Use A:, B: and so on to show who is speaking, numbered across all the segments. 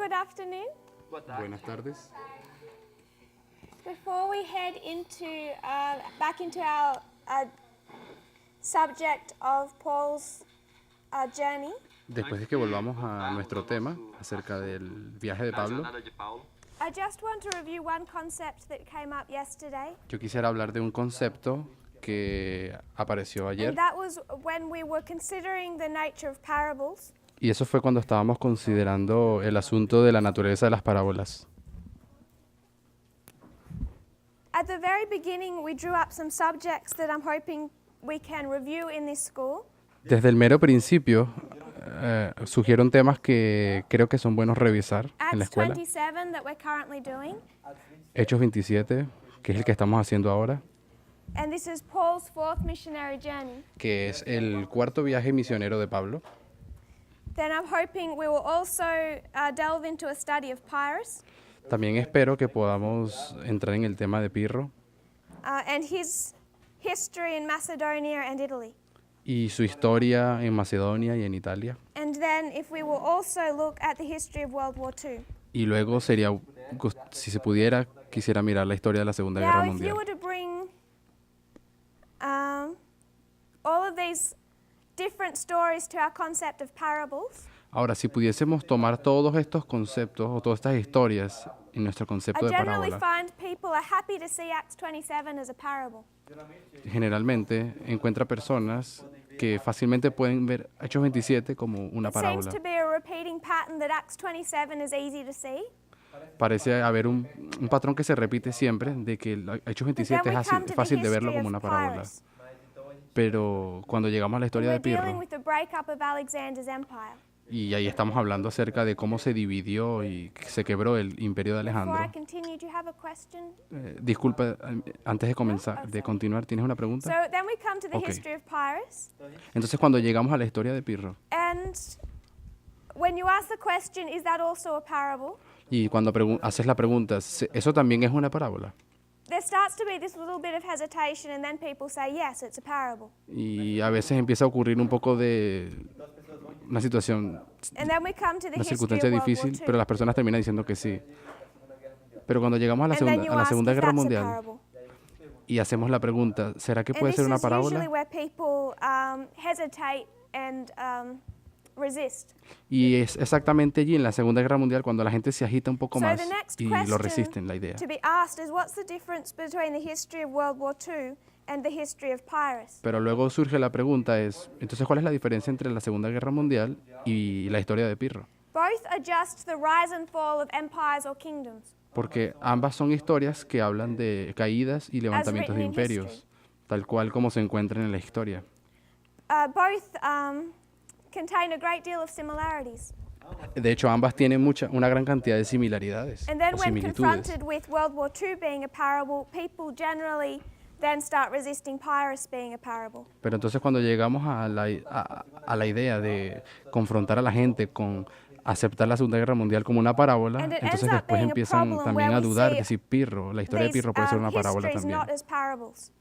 A: Good afternoon.
B: Buenas tardes.
A: Before we head into back into our subject of Paul's journey,
B: Después de que volvamos a nuestro tema acerca del viaje de Pablo,
A: I just want to review one concept that came up yesterday,
B: yo quisiera hablar de un concepto que apareció ayer,
A: and that was when we were considering the nature of parables.
B: y eso fue cuando estábamos considerando el asunto de la naturaleza de las parábolas.
A: At the very beginning, we drew up some subjects that I'm hoping we can review in this school.
B: Desde el mero principio, surgieron temas que creo que son buenos revisar en la
A: Acts
B: escuela.
A: 27 that we're currently doing,
B: Hechos 27, que es el que estamos haciendo ahora,
A: and this is Paul's fourth missionary journey.
B: que es el cuarto viaje misionero de Pablo.
A: Then I'm hoping we will also delve into a study of Pyrrhus
B: También espero que podamos entrar en el tema de Pirro
A: and his history in Macedonia and Italy.
B: y su historia en Macedonia y en Italia.
A: And then if we will also look at the history of World War II.
B: Y luego sería, si se pudiera, quisiera mirar la historia de la Segunda Guerra
A: Now, if you
B: Mundial.
A: were to bring all of these different stories to our concept of parables,
B: Ahora, si pudiésemos tomar todos estos conceptos o todas estas historias en nuestro
A: I
B: concepto de
A: generally
B: parábola,
A: find people are happy to see Acts 27 as a parable.
B: generalmente encuentra personas que fácilmente pueden ver Hechos 27 como una
A: It seems
B: parábola.
A: to be a repeating pattern that Acts 27 is easy to see.
B: Parece haber un patrón que se repite siempre de que el Hechos
A: But then
B: 27
A: we
B: es
A: come to the
B: fácil de verlo
A: history
B: como una
A: of
B: parábola.
A: Pyrrhus.
B: Pero cuando llegamos a la
A: And
B: historia
A: we're
B: de
A: dealing
B: Pirro,
A: with the breakup of Alexander's empire.
B: y ahí estamos hablando acerca de cómo se dividió y se quebró el imperio de
A: Before I
B: Alejandro.
A: continue, do you have a question?
B: Disculpa, antes de comenzar, de continuar, ¿tienes una
A: So
B: pregunta?
A: then we come to the
B: Okay.
A: history of Pyrrhus.
B: Entonces, cuando llegamos a la historia de Pirro,
A: And when you ask the question, is that also a parable?
B: y cuando haces la pregunta, ¿eso también es una parábola?
A: There starts to be this little bit of hesitation, and then people say, yes, it's a parable.
B: Y a veces empieza a ocurrir un poco de una situación,
A: And then we come to the
B: una
A: history of
B: circunstancia
A: World War
B: difícil, pero
A: II.
B: las personas terminan diciendo que sí. Pero cuando llegamos a la
A: And then you
B: Segunda,
A: ask
B: Segunda
A: if
B: Guerra
A: that's a
B: Mundial
A: parable.
B: y hacemos la pregunta, ¿será que
A: And
B: puede
A: this
B: ser una
A: is usually
B: parábola?
A: where people hesitate and resist.
B: Y es exactamente allí en la Segunda Guerra Mundial cuando la gente se agita un poco
A: So
B: más
A: the next
B: y lo
A: question
B: resisten la idea.
A: to be asked is, what's the difference between the history of World War II and the history of Pyrrhus?
B: Pero luego surge la pregunta entonces, ¿cuál es la diferencia entre la Segunda Guerra Mundial y la historia de Pirro?
A: Both are just the rise and fall of empires or kingdoms.
B: Porque ambas son historias que hablan de caídas y levantamientos de
A: written in
B: imperios,
A: history.
B: tal cual como se encuentran en la historia.
A: Both contain a great deal of similarities.
B: De hecho, ambas tienen una gran cantidad de similaridades
A: And then
B: o
A: when
B: similitudes.
A: confronted with World War II being a parable, people generally then start resisting Pyrrhus being a parable.
B: Pero entonces cuando llegamos a la idea de confrontar a la gente con aceptar la Segunda Guerra Mundial como una parábola,
A: And it
B: entonces
A: ends up
B: después
A: being a
B: empiezan
A: problem
B: también
A: where
B: a
A: we
B: dudar
A: see
B: de si Pirro, la historia de
A: These
B: Pirro puede ser una parábola
A: histories
B: también.
A: not as parables.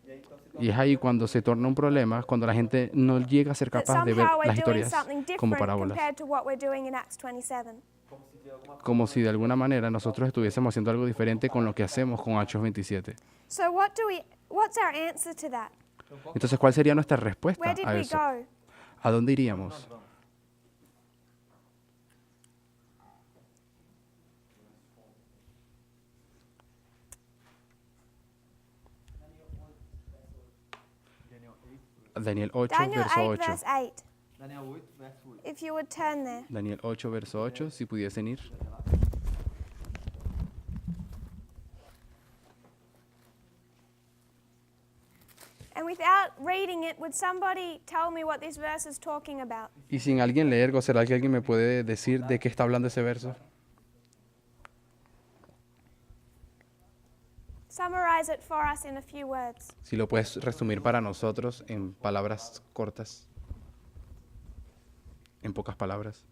B: Y es ahí cuando se torna un problema, cuando la gente no llega a ser
A: That
B: capaz de ver
A: somehow we're
B: las
A: doing
B: historias
A: something
B: como
A: different
B: parábolas.
A: compared to what we're doing in Acts 27.
B: Como si de alguna manera nosotros estuviésemos haciendo algo diferente con lo que hacemos con Hechos 27.
A: So what's our answer to that?
B: Entonces, ¿cuál sería nuestra respuesta
A: Where did
B: a
A: we
B: eso?
A: go?
B: ¿A dónde iríamos? Daniel 8,
A: Daniel
B: verso
A: 8,
B: 8.
A: verse 8.
C: Daniel 8, verso 8.
A: If you would turn there.
B: Daniel 8, verso 8, si pudiesen ir.
A: And without reading it, would somebody tell me what this verse is talking about?
B: Y sin alguien leer, ¿será que alguien me puede decir de qué está hablando ese verso?
A: Summarize it for us in a few words.
B: Si lo puedes resumir para nosotros en palabras cortas, en pocas palabras.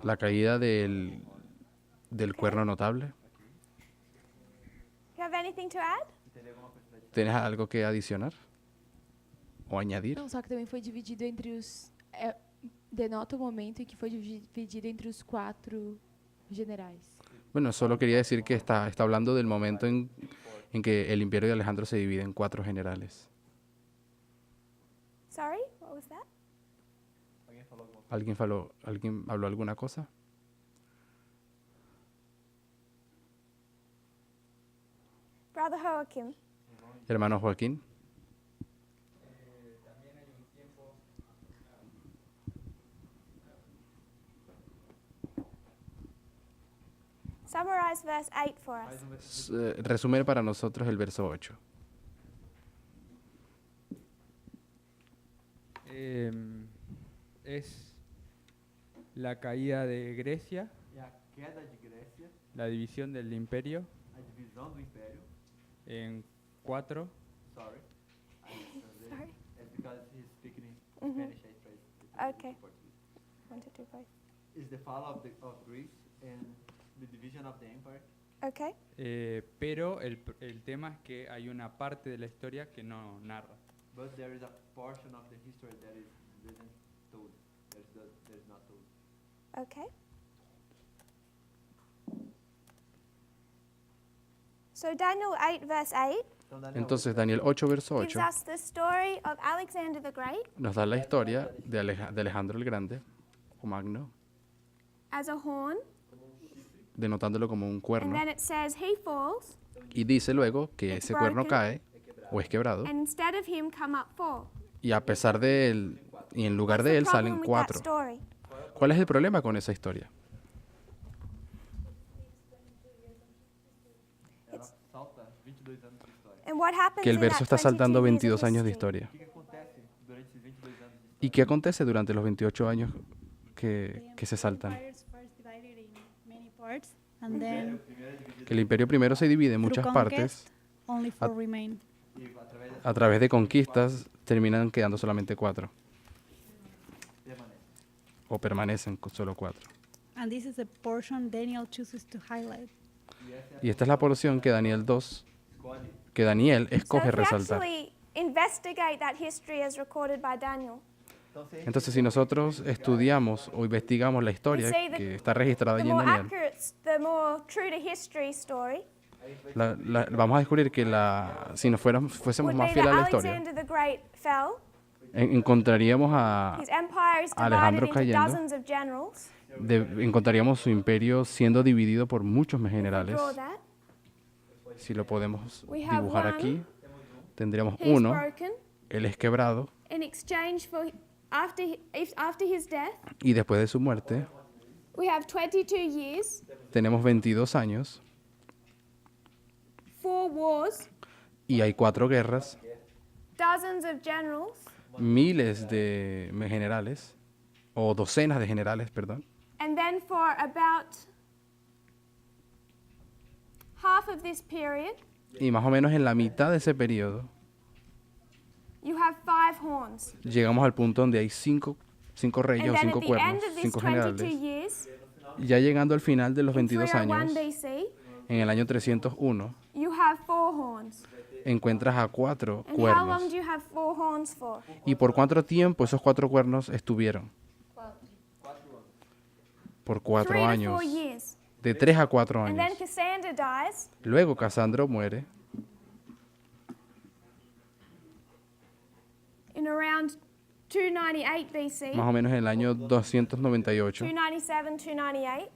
B: La caída del cuerno notable.
A: You have anything to add?
B: ¿Tienes algo que adicionar? o añadir.
C: Não, só que também foi dividido entre os... denota o momento em que foi dividido entre os 4 generais.
B: Bueno, solo quería decir que está hablando del momento en que el imperio de Alejandro se divide en 4 generales.
A: Sorry, what was that?
B: ¿Alguien habló alguna cosa?
A: Brother Joachim.
B: Hermano Joaquín.
A: Summarize verse 8 for us.
B: Resumen para nosotros el verso 8.
D: Es la caída de Grecia,
E: É a queda de Grécia,
D: la división del imperio
E: a divisão do império.
D: en 4.
E: Sorry.
A: Sorry.
E: It's because he's speaking in
A: Mhm.
E: Spanish. I tried
A: Okay.
E: Portuguese.
A: Want to do both?
E: Is the fall of Greece and the division of the empire.
A: Okay.
D: Pero el tema es que hay una parte de la historia que no narra.
E: But there is a portion of the history that isn't told. There's not told.
A: Okay. So Daniel 8 verse 8
E: Então, Daniel,
B: Entonces Daniel 8, verso
A: gives
B: 8,
A: us the story of Alexander the Great
B: nos da la historia de Alejandro el Grande, o Magno,
A: as a horn,
B: denotándolo como un
A: and
B: cuerno.
A: then it says he falls,
B: Y dice luego que
A: It's
B: ese cuerno
A: broken.
B: cae o es quebrado.
A: and instead of him come up 4.
B: Y a pesar de él, y en lugar
A: What's
B: de
A: the
B: él
A: problem
B: salen
A: with that
B: 4.
A: story?
B: ¿Cuál es el problema con esa historia?
E: ela salta 22 anos de história.
A: And what happens
B: Que el
A: in
B: verso
A: that
B: está
A: 22
B: saltando
A: years of
B: 22 años de
A: history?
B: historia.
E: O que acontece durante esses 22 anos de
B: ¿Y qué acontece durante los 28 años que se saltan?
F: Empires first divided in many parts, and then
B: Que el imperio primero se divide en muchas
F: through
B: partes,
F: conquest, only 4 remain.
E: e através da
B: a través de conquistas terminan quedando solamente 4
E: permanece.
B: o permanecen con solo 4.
F: And this is the portion Daniel chooses to highlight.
B: Y esta es la porción que Daniel escoge
A: So if we
B: resaltar.
A: actually investigate that history as recorded by Daniel,
E: Então, se a gente
B: Entonces, si nosotros estudiamos o investigamos la historia que está registrada
A: the
B: allí en
A: more
B: Daniel,
A: accurate, the more true to history story
B: vamos a descubrir que si nos fuésemos
A: would
B: más
A: be
B: fieles
A: that
B: a la historia,
A: Alexander the Great fell.
B: encontraríamos a
A: His empire is divided
B: Alejandro
A: into
B: cayendo.
A: dozens of generals.
B: encontraríamos su imperio siendo dividido por muchos
A: If we
B: generales.
A: draw that,
B: Si lo podemos
A: We have
B: dibujar
A: one.
B: aquí, tendríamos
A: he's
B: uno,
A: broken
B: él es quebrado,
A: in exchange for after his death.
B: y después de su muerte
A: We have 22 years,
B: tenemos 22 años
A: 4 wars,
B: y hay 4 guerras,
A: dozens of generals,
B: miles de generales, o docenas de generales, perdón,
A: and then for about half of this period,
B: y más o menos en la mitad de ese periodo
A: you have 5 horns.
B: llegamos al punto donde hay 5 reyes
A: And
B: o
A: then
B: 5
A: at the
B: cuernos,
A: end of this
B: 5
A: 22
B: generales.
A: years,
B: Ya llegando al final de los
A: in
B: 22
A: 301
B: años,
A: BC,
B: en el año 301,
A: you have 4 horns.
B: encuentras a 4
A: And how long
B: cuernos.
A: do you have 4 horns for?
B: ¿Y por cuánto tiempo esos 4 cuernos estuvieron? Por
A: 3
B: 4
A: to
B: años,
A: 4 years.
B: de 3 a 4
A: And then
B: años.
A: Cassander dies,
B: Luego Casandro muere
A: in around 298 BC,
B: más o menos en el año 298,
A: 297,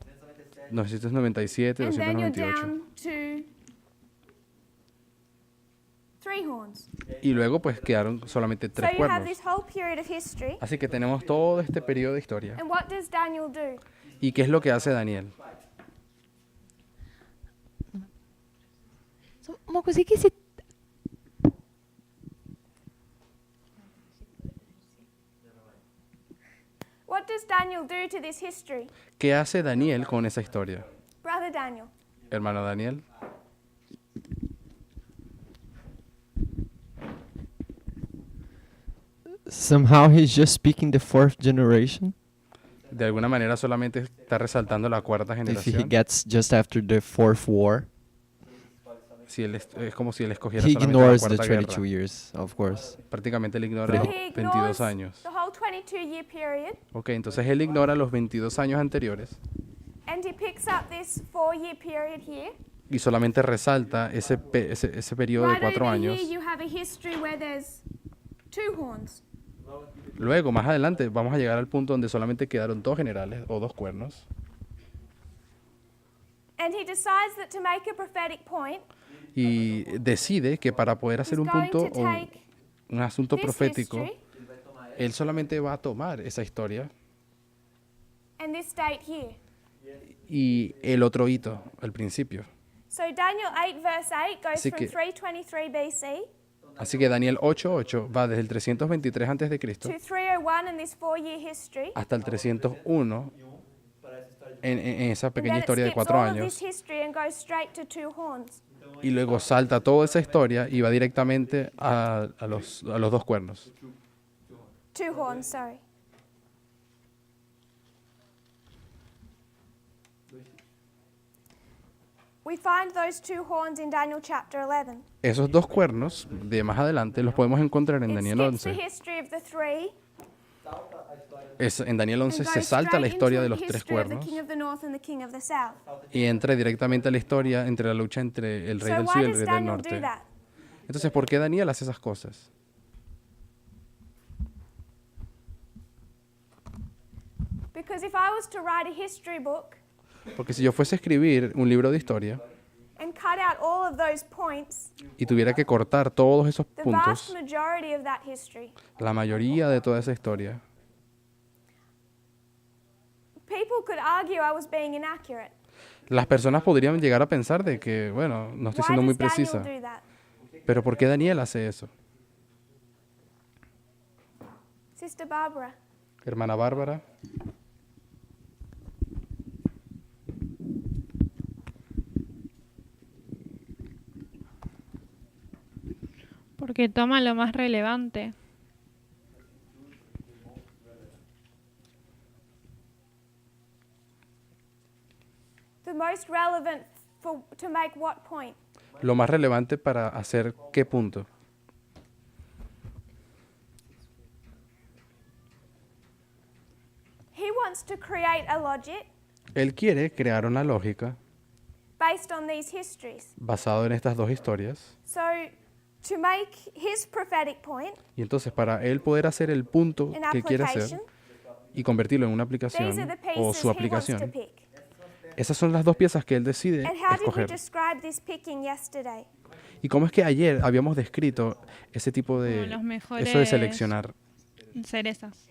A: 298,
B: 297,
A: and then you're
B: 298.
A: down to 3 horns.
B: Y luego pues quedaron solamente
A: So
B: 3
A: you have
B: cuernos.
A: this whole period of history.
B: Así que tenemos todo este periodo de historia.
A: And what does Daniel do?
B: ¿Y qué es lo que hace Daniel?
C: Uma coisa que esse...
A: What does Daniel do to this history?
B: ¿Qué hace Daniel con esa historia?
A: Brother Daniel.
B: Hermano Daniel.
G: Somehow he's just speaking the 4th generation.
B: De alguna manera solamente está resaltando la 4a
G: If he
B: generación.
G: gets just after the 4th war.
B: si él es como si él escogiera
G: He
B: solamente la
G: ignores the
B: Cuarta Guerra.
G: 22 years, of course.
B: Prácticamente él ignora
A: So
B: los
A: he
B: 22
A: ignores
B: años.
A: the whole 22-year period,
B: Ok, entonces él ignora los 22 años anteriores
A: and he picks up this 4-year period here.
B: y solamente resalta ese periodo de
A: Right
B: 4
A: over
B: años.
A: here you have a history where there's 2 horns.
B: Luego, más adelante, vamos a llegar al punto donde solamente quedaron 2 generales o 2 cuernos.
A: And he decides that to make a prophetic point,
B: Y decide que para poder
A: he's
B: hacer un
A: going
B: punto
A: to
B: o
A: take
B: un asunto
A: this
B: profético,
A: history
B: él solamente va a tomar esa historia
A: and this date here.
B: y el otro hito al principio.
A: So Daniel 8 verse 8 goes
B: Así
A: from
B: que-
A: 323 BC
B: Así que Daniel 8:8 va desde el 323 a.C.
A: to 301 in this 4-year history.
B: hasta el 301 en esa
A: And
B: pequeña
A: then it
B: historia de
A: skips
B: 4
A: all of
B: años.
A: this history and goes straight to 2 horns.
B: Y luego salta toda esa historia y va directamente a los 2 cuernos.
A: 2 horns, sorry. We find those 2 horns in Daniel chapter 11.
B: Esos 2 cuernos de más adelante los podemos encontrar en
A: It
B: Daniel
A: skips the
B: 11.
A: history of the 3
B: En Daniel
A: and
B: 11
A: goes
B: se salta la
A: straight
B: historia
A: into
B: de
A: the
B: los 3
A: history of the
B: cuernos
A: king of the north and the king of the south.
B: y entra directamente a la historia entre la lucha entre el rey
A: So
B: del
A: why
B: sur y el
A: does
B: rey del
A: Daniel do
B: norte.
A: that?
B: Entonces, ¿por qué Daniel hace esas cosas?
A: Because if I was to write a history book
B: Porque si yo fuese a escribir un libro de historia
A: and cut out all of those points,
B: y tuviera que cortar todos esos
A: the vast
B: puntos,
A: majority of that history,
B: la mayoría de toda esa historia,
A: people could argue I was being inaccurate.
B: las personas podrían llegar a pensar de que, bueno, no estoy
A: Why
B: siendo muy
A: does Daniel
B: precisa.
A: do that?
B: Pero ¿por qué Daniel hace eso?
A: Sister Barbara.
B: Hermana Bárbara.
H: Porque toma lo más relevante.
A: The most relevant to make what point?
B: Lo más relevante para hacer qué punto.
A: He wants to create a logic
B: Él quiere crear una lógica
A: based on these histories.
B: basado en estas 2 historias.
A: So, to make his prophetic point,
B: Y entonces para él poder hacer el punto
A: an
B: que quiere hacer
A: application,
B: y convertirlo en una
A: these
B: aplicación
A: are the
B: o
A: pieces
B: su
A: he wants to
B: aplicación,
A: pick.
B: esas son las 2 piezas que él decide
A: And how did we
B: escoger.
A: describe this picking yesterday?
B: ¿Y cómo es que ayer habíamos descrito ese tipo de,
H: Como los mejores
B: eso de seleccionar?
H: cerezas.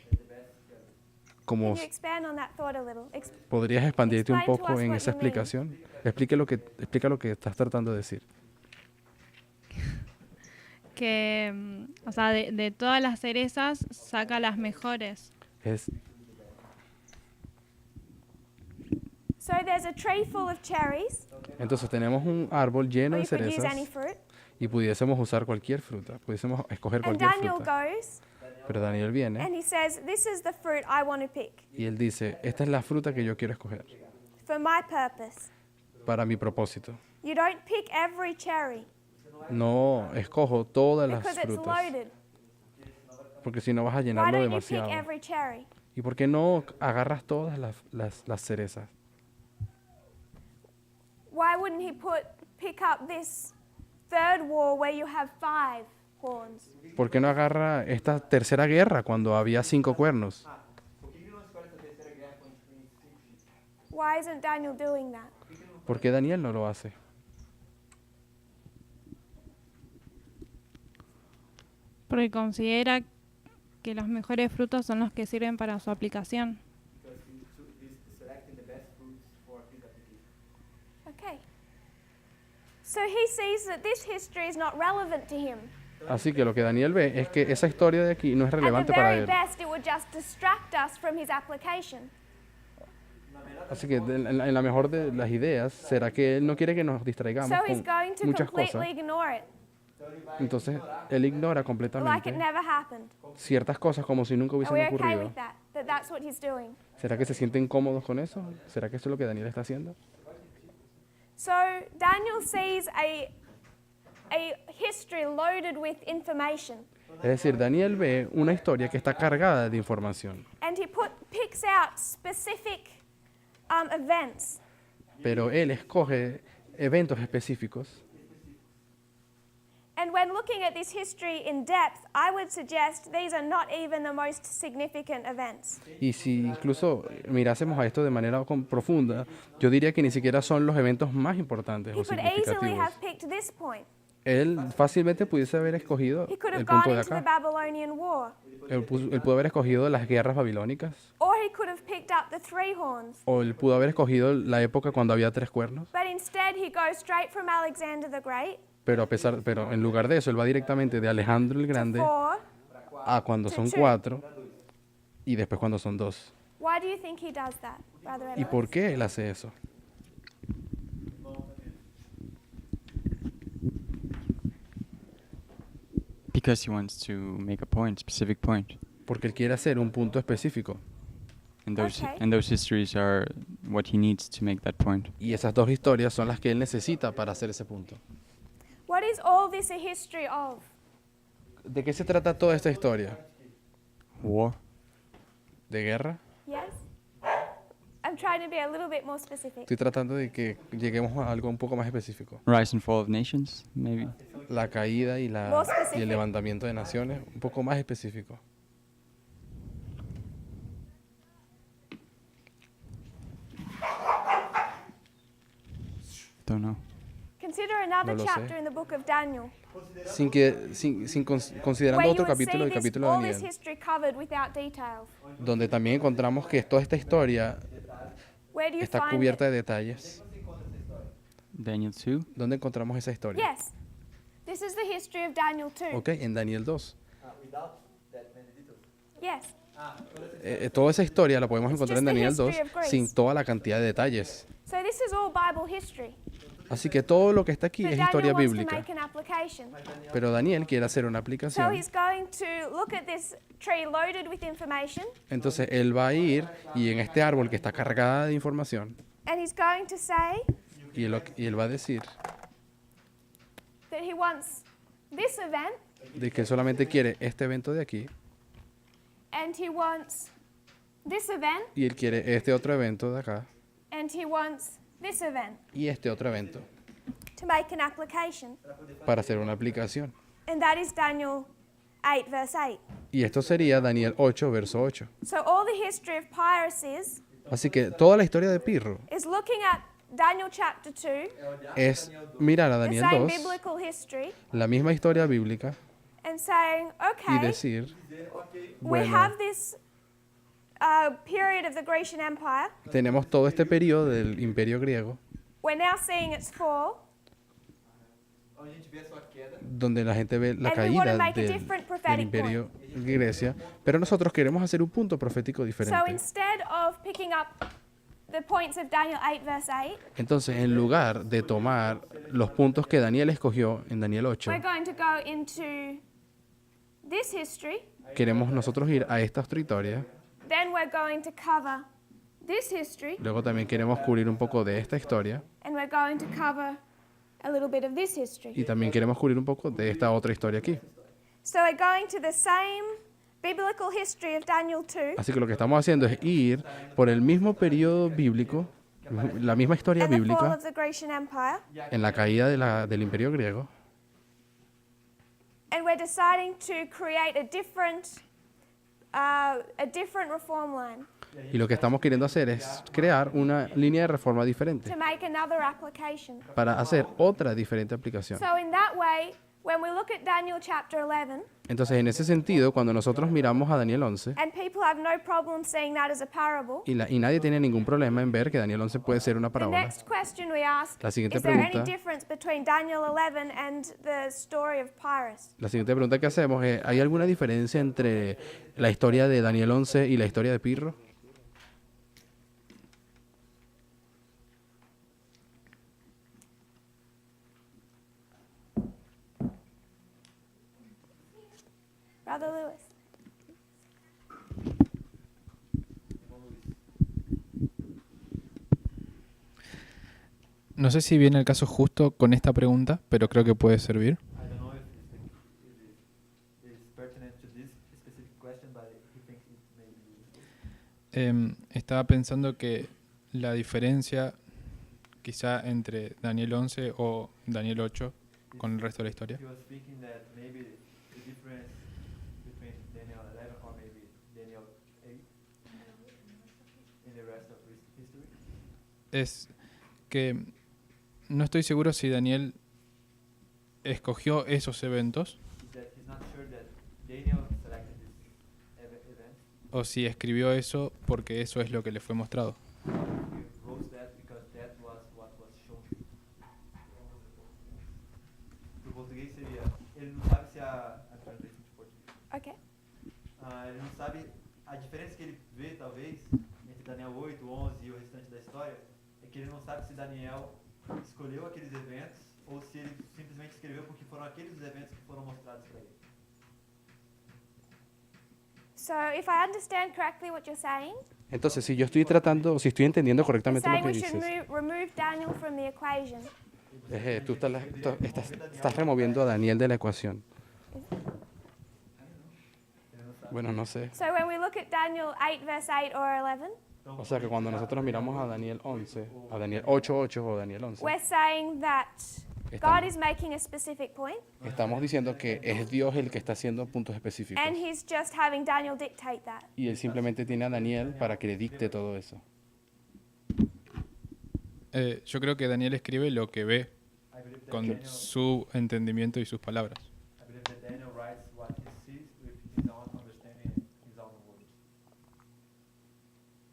B: Como
A: Can you expand on that thought a little?
B: podrías expandirte un
A: Explain to
B: poco
A: us
B: en
A: what
B: esa
A: you mean.
B: explicación. Explica lo que estás tratando de decir.
H: Que, o sea, de todas las cerezas saca las mejores.
B: Es
A: So there's a tree full of cherries,
B: entonces tenemos un árbol lleno
A: or
B: de
A: you could use any
B: cerezas
A: fruit.
B: y pudiésemos usar cualquier fruta, pudiésemos escoger
A: And
B: cualquier
A: Daniel
B: fruta.
A: goes
B: Pero Daniel viene
A: and he says, "This is the fruit I want to pick
B: y él dice, esta es la fruta que yo quiero escoger
A: for my purpose."
B: para mi propósito.
A: You don't pick every cherry
B: No escojo todas las
A: because it's
B: frutas,
A: loaded.
B: porque si no vas a
A: Why
B: llenarlo
A: don't you pick
B: demasiado.
A: every cherry?
B: ¿Y por qué no agarras todas las cerezas?
A: Why wouldn't he pick up this third war where you have 5 horns?
B: ¿Por qué no agarra esta tercera guerra cuando había 5 cuernos?
A: Why isn't Daniel doing that?
B: ¿Por qué Daniel no lo hace?
H: Porque considera que los mejores frutos son los que sirven para su aplicación.
A: Okay. So he sees that this history is not relevant to him.
B: Así que lo que Daniel ve es que esa historia de aquí no es
A: At the
B: relevante para
A: very
B: él.
A: best, it would just distract us from his application.
B: Así que en la mejor de las ideas será que él no quiere que nos distraigamos
A: So he's
B: con
A: going to
B: muchas
A: completely
B: cosas.
A: ignore it,
B: Entonces él ignora
A: like it
B: completamente
A: never happened.
B: ciertas cosas como si nunca
A: Are
B: hubiesen
A: we okay
B: ocurrido.
A: with that? That that's what he's doing.
B: ¿Será que se sienten cómodos con eso? ¿Será que eso es lo que Daniel está haciendo?
A: So Daniel sees a history loaded with information.
B: Es decir, Daniel ve una historia que está cargada de información,
A: And he picks out specific events.
B: pero él escoge eventos específicos.
A: And when looking at this history in depth, I would suggest these are not even the most significant events.
B: Y si incluso mirásemos a esto de manera profunda, yo diría que ni siquiera son los eventos más importantes
A: He
B: o
A: could easily
B: significativos.
A: have picked this point.
B: Él fácilmente pudiese haber escogido
A: He could have
B: el
A: gone
B: punto de
A: into the
B: acá.
A: Babylonian War.
B: Él pudo haber escogido las guerras babilónicas,
A: Or he could have picked up the three horns.
B: o él pudo haber escogido la época cuando había 3 cuernos,
A: But instead he goes straight from Alexander the Great
B: pero en lugar de eso, él va directamente de Alejandro el
A: to
B: Grande
A: 4.
B: a cuando son
A: two.
B: 4 y después cuando son 2.
A: Why do you think he does that, Brother
B: ¿Y
A: Edwards?
B: por qué él hace eso?
I: Because he wants to make a point, specific point.
B: Porque él quiere hacer un punto específico.
A: Okay.
I: And those histories are what he needs to make that point.
B: Y esas 2 historias son las que él necesita para hacer ese punto.
A: What is all this a history of?
B: ¿De qué se trata toda esta historia?
I: War,
B: ¿De guerra?
A: Yes? I'm trying to be a little bit more specific.
B: Estoy tratando de que lleguemos a algo un poco más específico.
I: rise and fall of nations, maybe.
B: La caída y
A: More
B: y
A: specific.
B: el levantamiento de naciones, un poco más específico.
I: Don't know.
A: Consider another
B: No lo sé.
A: chapter in the book of Daniel,
B: Considerando
A: where you
B: otro
A: would
B: capítulo
A: see
B: del capítulo
A: all
B: de
A: this
B: Daniel,
A: history covered without details.
B: donde también encontramos que toda esta historia
A: Where do you
B: está
A: find
B: cubierta
A: it?
B: de detalles.
I: Daniel 2.
B: ¿Dónde encontramos esa historia?
A: Yes. This is the history of Daniel 2.
B: Ok, en Daniel 2.
A: Yes.
B: Toda esa historia la podemos
A: It's
B: encontrar en
A: just the
B: Daniel 2
A: history of grace.
B: sin toda la cantidad de detalles.
A: So this is all Bible history.
B: Así que todo lo que está aquí
A: But
B: es
A: Daniel
B: historia
A: wants to
B: bíblica.
A: make an application.
B: Pero Daniel quiere hacer una
A: So
B: aplicación.
A: he's going to look at this tree loaded with information,
B: Entonces él va a ir y en este árbol que está cargada de información,
A: and he's going to say
B: y él va a decir
A: that he wants this event,
B: de que solamente quiere este evento de aquí,
A: and he wants this event,
B: y él quiere este otro evento de acá,
A: and he wants this event
B: y este otro evento,
A: to make an application.
B: para hacer una aplicación.
A: And that is Daniel 8, verse 8.
B: Y esto sería Daniel 8, verso 8.
A: So all the history of Pyrrhus
B: Así que toda la historia de Pirro
A: is looking at Daniel chapter 2,
B: es mirar a
A: the
B: Daniel
A: same
B: 2,
A: biblical history,
B: la misma historia bíblica,
A: and saying,
B: y
A: okay,
B: decir,
A: we
B: bueno,
A: have this period of the Grecian Empire.
B: tenemos todo este periodo del imperio griego,
A: We're now seeing its fall,
B: donde la gente ve la
A: And we wanna
B: caída
A: make a different
B: del
A: prophetic
B: imperio Grecia, pero nosotros queremos hacer un punto profético
A: So
B: diferente.
A: instead of picking up the points of Daniel 8, verse 8,
B: Entonces, en lugar de tomar los puntos que Daniel escogió en Daniel 8,
A: we're going to go into this history.
B: queremos nosotros ir a esta otra historia,
A: Then we're going to cover this history,
B: luego también queremos cubrir un poco de esta historia,
A: and we're going to cover a little bit of this history.
B: y también queremos cubrir un poco de esta otra historia aquí.
A: So we're going to the same biblical history of Daniel 2
B: Así que lo que estamos haciendo es ir por el mismo periodo bíblico, la misma historia
A: and the fall
B: bíblica,
A: of the Grecian Empire,
B: en la caída del imperio griego,
A: and we're deciding to create a different reform line
B: y lo que estamos queriendo hacer es crear una línea de reforma diferente
A: to make another application.
B: para hacer otra diferente aplicación.
A: So in that way, when we look at Daniel chapter 11,
B: Entonces, en ese sentido, cuando nosotros miramos a Daniel 11,
A: and people have no problem seeing that as a parable,
B: y nadie tiene ningún problema en ver que Daniel 11 puede ser una
A: the
B: parábola,
A: next question we ask,
B: La siguiente
A: is there any
B: pregunta-
A: difference between Daniel 11 and the story of Pyrrhus?
B: la siguiente pregunta que hacemos es, ¿hay alguna diferencia entre la historia de Daniel 11 y la historia de Pirro?
A: Brother Lewis.
J: No sé si viene el caso justo con esta pregunta, pero creo que puede servir.
E: I don't know if it is pertinent to this specific question, but he thinks it may be useful.
J: Estaba pensando que la diferencia quizá entre Daniel 11 o Daniel 8 con el resto de la historia
E: He was thinking that maybe the difference between Daniel 11 or maybe Daniel 8 in the rest of history
J: es que no estoy seguro si Daniel escogió esos eventos
E: is that he's not sure that Daniel selected this event.
J: o si escribió eso porque eso es lo que le fue mostrado.
E: He wrote that because that was what was shown. Pro português seria, ele não sabe se a translation de português.
A: Okay.
E: Ele não sabe a diferença que ele vê talvez entre Daniel 8, 11 e o restante da história é que ele não sabe se Daniel escolheu aqueles eventos ou se ele simplesmente escreveu porque foram aqueles os eventos que foram mostrados para ele.
A: So if I understand correctly what you're saying,
B: Entonces, si yo estoy tratando, si estoy entendiendo
A: you're
B: correctamente lo
A: saying
B: que
A: we should
B: dices,
A: remove Daniel from the equation.
B: tú estás removiendo a Daniel de la ecuación. Bueno, no sé.
A: So when we look at Daniel 8 verse 8 or 11,
B: O sea que cuando nosotros miramos a Daniel 11, a Daniel 8:8 o Daniel 11,
A: we're saying that God
B: estamos,
A: is making a specific point
B: estamos diciendo que es Dios el que está haciendo puntos específicos.
A: and he's just having Daniel dictate that.
B: Y él simplemente tiene a Daniel para que le dicte todo eso.
J: Yo creo que Daniel escribe lo que ve
E: I believe that
J: con
E: Daniel,
J: su entendimiento y sus palabras.
E: I believe that Daniel writes what he sees with his own understanding and his own words.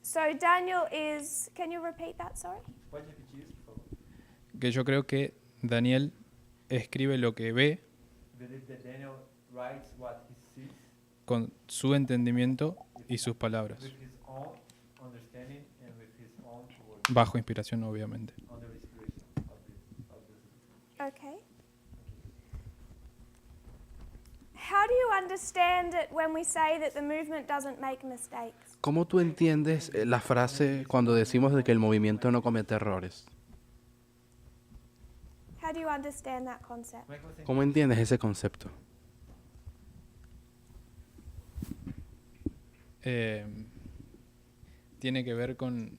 A: So Daniel is, can you repeat that, sorry?
E: Pode repetir isso, por favor?
J: Que yo creo que Daniel escribe lo que ve
E: I believe that Daniel writes what he sees
J: con su entendimiento y sus palabras,
E: with his own understanding and with his own words,
J: bajo inspiración obviamente.
E: under the inspiration of the
A: Okay. How do you understand it when we say that the movement doesn't make mistakes?
B: ¿Cómo tú entiendes la frase cuando decimos de que el movimiento no comete errores?
A: How do you understand that concept?
E: Como é que você
B: ¿Cómo entiendes ese concepto?
J: Tiene que ver con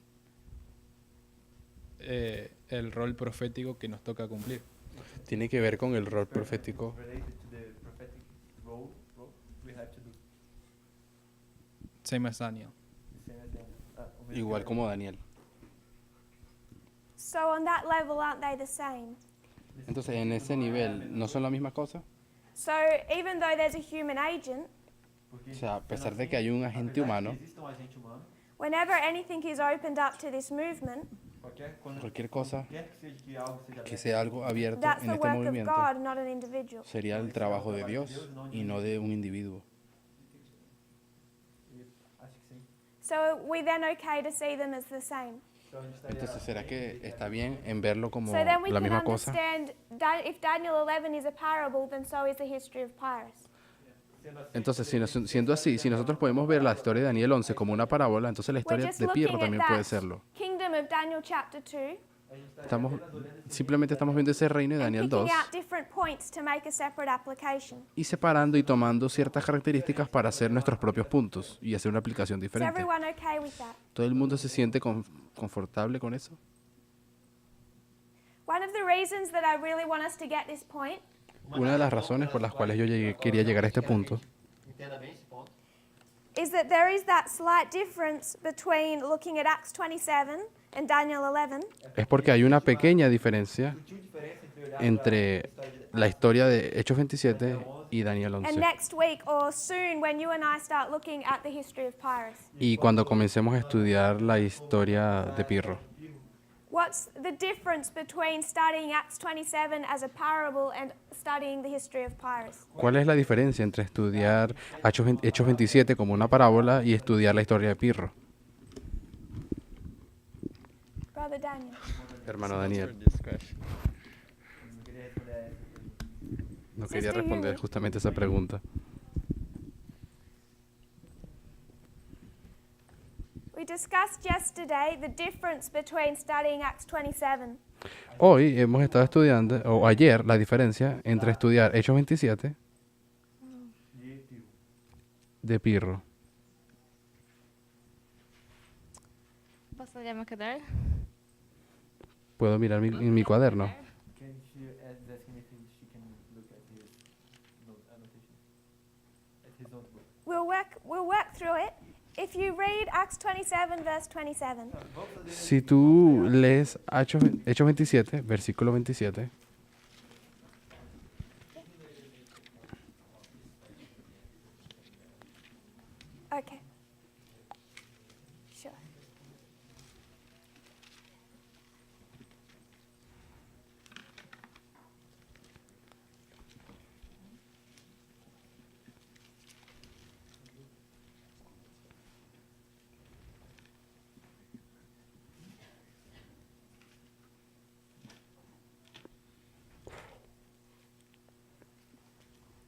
J: el rol profético que nos toca cumplir.
B: Tiene que ver con el rol profético,
E: related to the prophetic role we have to do
J: Same as Daniel.
E: the same as Daniel. O mesmo
B: igual
E: que
B: como Daniel.
A: So on that level, aren't they the same?
B: Entonces, en ese nivel, ¿no son la misma cosa?
A: So even though there's a human agent,
E: Porque,
B: O sea, a
E: sendo
B: pesar de
E: assim,
B: que hay un agente
E: apesar de
B: humano,
E: que exista agente humano,
A: whenever anything is opened up to this movement,
B: cualquier cosa
E: quer que seja que algo seja
B: que
E: aberto,
B: sea algo abierto
A: that's
B: en
A: the
B: este
A: work of
B: movimiento,
A: God, not an individual.
B: sería el trabajo de Dios y no de un individuo.
E: acho que sim.
A: So we then okay to see them as the same.
E: Então a gente estaria
B: Entonces, ¿será que está bien en verlo como
A: So then we
B: la
A: can
B: misma cosa?
A: understand if Daniel 11 is a parable, then so is the history of Pyrrhus.
E: sendo assim,
B: Entonces, siendo así, si nosotros podemos ver la historia de Daniel 11 como una parábola, entonces la
A: We're
B: historia
A: just
B: de Pirro
A: looking
B: también
A: at
B: puede
A: that
B: serlo.
A: kingdom of Daniel chapter 2
E: a gente estaria
B: Estamos,
E: apenas olhando esse
B: simplemente estamos viendo ese reino de
A: and
B: Daniel
A: picking
B: 2
A: out different points to make a separate application.
B: y separando y tomando ciertas características para hacer nuestros propios puntos y hacer una aplicación
A: Is
B: diferente.
A: everyone okay with that?
B: ¿Todo el mundo se siente confortable con eso?
A: One of the reasons that I really want us to get this point
B: Una de las razones por las cuales yo quería llegar a este punto
E: entenda bem esse ponto.
A: is that there is that slight difference between looking at Acts 27 and Daniel 11
B: es porque hay una pequeña diferencia
E: Sutil diferença entre olhar
B: entre la historia de Hechos 27 y Daniel
A: and
B: 11.
A: next week or soon when you and I start looking at the history of Pyrrhus.
B: Y cuando comencemos a estudiar la historia de Pirro.
A: What's the difference between studying Acts 27 as a parable and studying the history of Pyrrhus?
B: ¿Cuál es la diferencia entre estudiar Hechos 27 como una parábola y estudiar la historia de Pirro?
A: Brother Daniel.
B: Hermano Daniel,
E: Não queria responder a essa pergunta.
B: no quería responder justamente esa pregunta.
A: We discussed yesterday the difference between studying Acts 27
B: Hoy hemos estado estudiando, o ayer, la diferencia entre estudiar Hechos 27 de Pirro.
C: Posso olhar meu caderno?
B: Puedo mirar en mi cuaderno.
E: Can she ask asking if she can look at his annotation? At his notebook.
A: We'll work through it. If you read Acts 27, verse 27,
B: Si tú lees Hechos 27, versículo 27,
A: okay. Sure.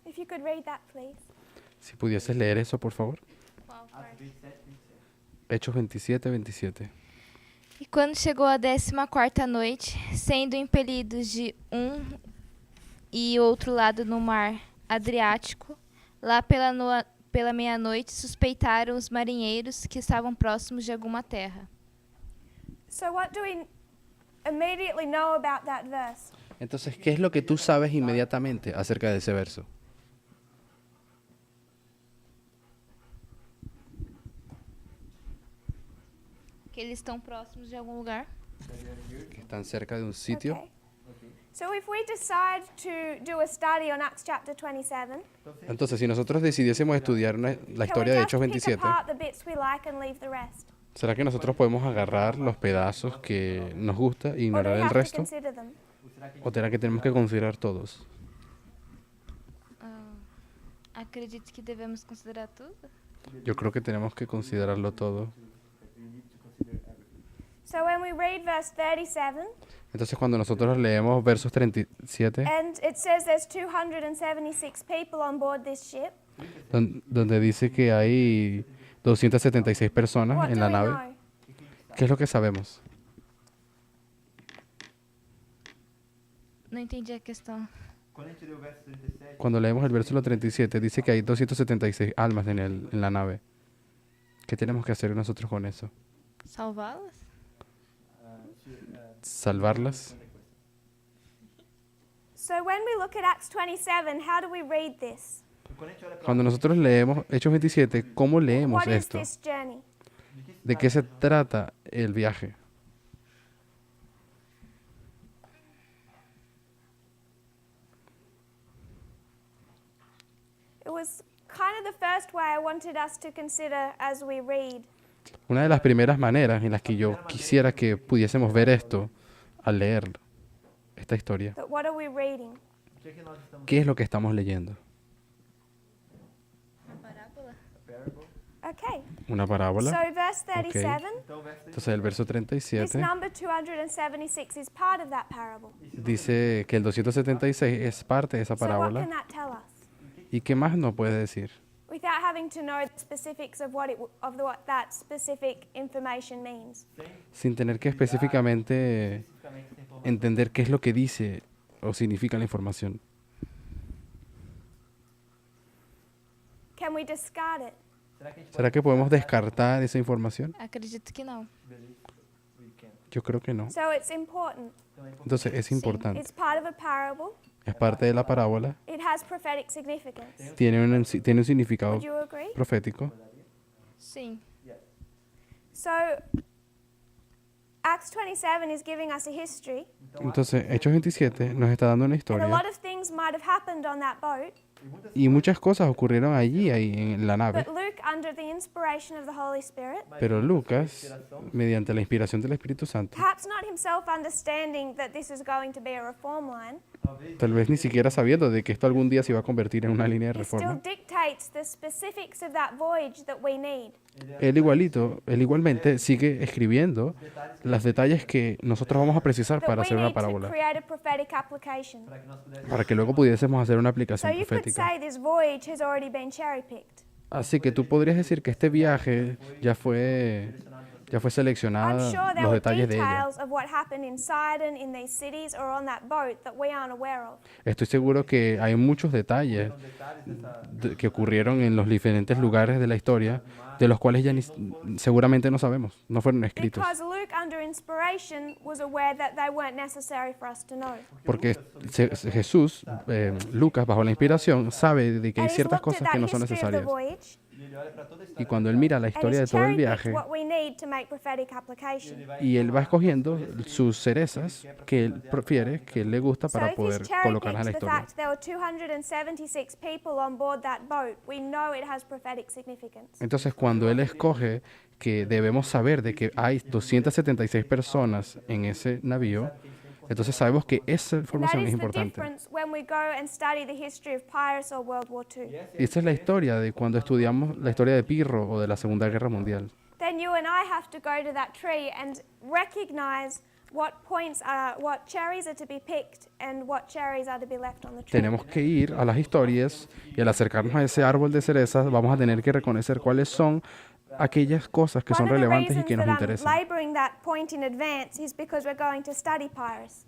A: If you could read that, please.
B: si pudieses leer eso, por favor.
E: Atos 27, 27.
B: Hechos 27, 27.
K: E quando chegou a 14ª noite, sendo impelidos de e outro lado no mar Adriático, lá pela meia-noite suspeitaram os marinheiros que estavam próximos de alguma terra.
A: So, what do we immediately know about that verse?
B: Entonces, ¿qué es lo que tú sabes inmediatamente acerca de ese verso?
K: Que eles estão próximos de algum lugar.
B: Que están cerca de un sitio.
A: Okay. So, if we decide to do a study on Acts chapter 27,
B: Entonces, si nosotros decidiésemos estudiar la
A: can we
B: historia de
A: just
B: Hechos
A: pick
B: 27,
A: apart the bits we like and leave the rest?
B: ¿será que nosotros podemos agarrar los pedazos que nos gusta e
A: Or do
B: ignorar
A: we
B: el
A: have to
B: resto?
A: consider them?
B: ¿O será que tenemos que considerar todos?
K: Acredito que devemos considerar tudo.
B: Yo creo que tenemos que considerarlo todo.
A: So, when we read verse 37,
B: Entonces, cuando nosotros leemos versos 37,
A: and it says there's 276 people on board this ship,
B: donde dice que hay 276
A: what
B: personas en
A: do
B: la
A: we
B: nave,
A: know?
B: ¿qué es lo que sabemos?
K: Não entendi a questão.
E: Quando a gente lê o verso 37,
B: Cuando leemos el versículo 37, dice que hay 276 almas en la nave. ¿Qué tenemos que hacer nosotros con eso?
K: Salvá-las?
B: ¿Salvarlas?
A: So, when we look at Acts 27, how do we read this?
E: quando a gente olha para
B: Cuando nosotros leemos Hechos 27, ¿cómo leemos
A: What is
B: esto?
A: this journey?
B: ¿De qué se trata el viaje?
A: It was kind of the first way I wanted us to consider as we read.
B: Una de las primeras maneras en las que yo quisiera que pudiésemos ver esto al leer esta historia.
A: But what are we reading?
E: o que nós estamos
B: ¿Qué es lo que estamos leyendo?
E: parable.
A: Okay.
B: ¿Una
A: So,
B: parábola?
A: verse 37,
E: Então o verso 37
B: Entonces el verso
A: this
B: 37
A: number 276 is part of that parable.
B: dice que el 276 es parte de esa
A: So, what
B: parábola.
A: can that tell us?
B: ¿Y qué más nos puede decir?
A: Without having to know the specifics of what that specific information means.
B: Sin tener que específicamente
E: especificamente essa informação.
B: entender qué es lo que dice o significa la información.
A: Can we discard it?
E: Será que a gente
B: ¿Será que podemos descartar esa información?
K: Acredito que não.
E: Beleza, we can.
B: Yo creo que no.
A: So, it's important.
E: Então é importante.
B: Entonces es importante.
A: It's part of a parable.
B: Es parte de la parábola.
A: It has prophetic significance.
B: Tiene un significado
A: Would you agree?
B: profético.
K: Sim.
A: So, Acts 27 is giving us a history,
B: Entonces, Hechos 27 nos está dando una
A: and a
B: historia
A: lot of things might have happened on that boat,
B: y muchas cosas ocurrieron allí, ahí en la nave.
A: but Luke, under the inspiration of the Holy Spirit,
B: Pero Lucas, mediante la inspiración del Espíritu Santo,
A: perhaps not himself understanding that this is going to be a reform line,
B: tal vez ni siquiera sabiendo de que esto algún día se iba a convertir en una línea de
A: he still
B: reforma,
A: dictates the specifics of that voyage that we need.
B: él igualmente sigue escribiendo los detalles que nosotros vamos a precisar
A: That
B: para
A: we
B: hacer una
A: need to
B: parábola,
A: create a prophetic application.
E: Para que nós pudéssemos
B: para que luego pudiésemos hacer una
A: So
B: aplicación
A: you could
B: profética.
A: say this voyage has already been cherry picked.
B: Así que tú podrías decir que este viaje ya fue ya fue
A: I'm
B: seleccionada
A: sure there
B: los
A: were
B: detalles de ella.
A: details of what happened in Sidon, in these cities, or on that boat that we aren't aware of.
B: Estoy seguro que hay muchos detalles que ocurrieron en los diferentes lugares de la historia, de los cuales ya seguramente no sabemos, no fueron escritos.
A: Because Luke, under inspiration, was aware that they weren't necessary for us to know.
B: Porque Jesús, Lucas, bajo la inspiración, sabe de que hay
A: And he's
B: ciertas
A: looked at
B: cosas que
A: that
B: no son
A: history of the
B: necesarias.
A: voyage,
E: E ele olha para toda a
B: Y
E: história
B: cuando él mira la
A: and
B: historia de
A: he's
B: todo el
A: cherry-picked
B: viaje,
A: what we need to make prophetic application.
B: y él va escogiendo sus cerezas que él prefiere, que él le gusta
A: So
B: para
A: if
B: poder
A: he's
B: colocarlas en la
A: cherry-picked the
B: historia.
A: fact there were 276 people on board that boat, we know it has prophetic significance.
B: Entonces, cuando él escoge que debemos saber de que hay 276 personas en ese navío, entonces sabemos que esa
A: And that
B: información es
A: is the
B: importante.
A: difference when we go and study the history of Pyrrhus or World War II.
B: Y esta es la historia de cuando estudiamos la historia de Pirro o de la Segunda Guerra Mundial.
A: Then you and I have to go to that tree and recognize what cherries are to be picked and what cherries are to be left on the tree.
B: Tenemos que ir a las historias y al acercarnos a ese árbol de cerezas vamos a tener que reconocer cuáles son aquellas cosas que son
A: One of the
B: relevantes y
A: reasons
B: que nos
A: that I'm
B: interesan.
A: laboring that point in advance is because we're going to study Pyrrhus.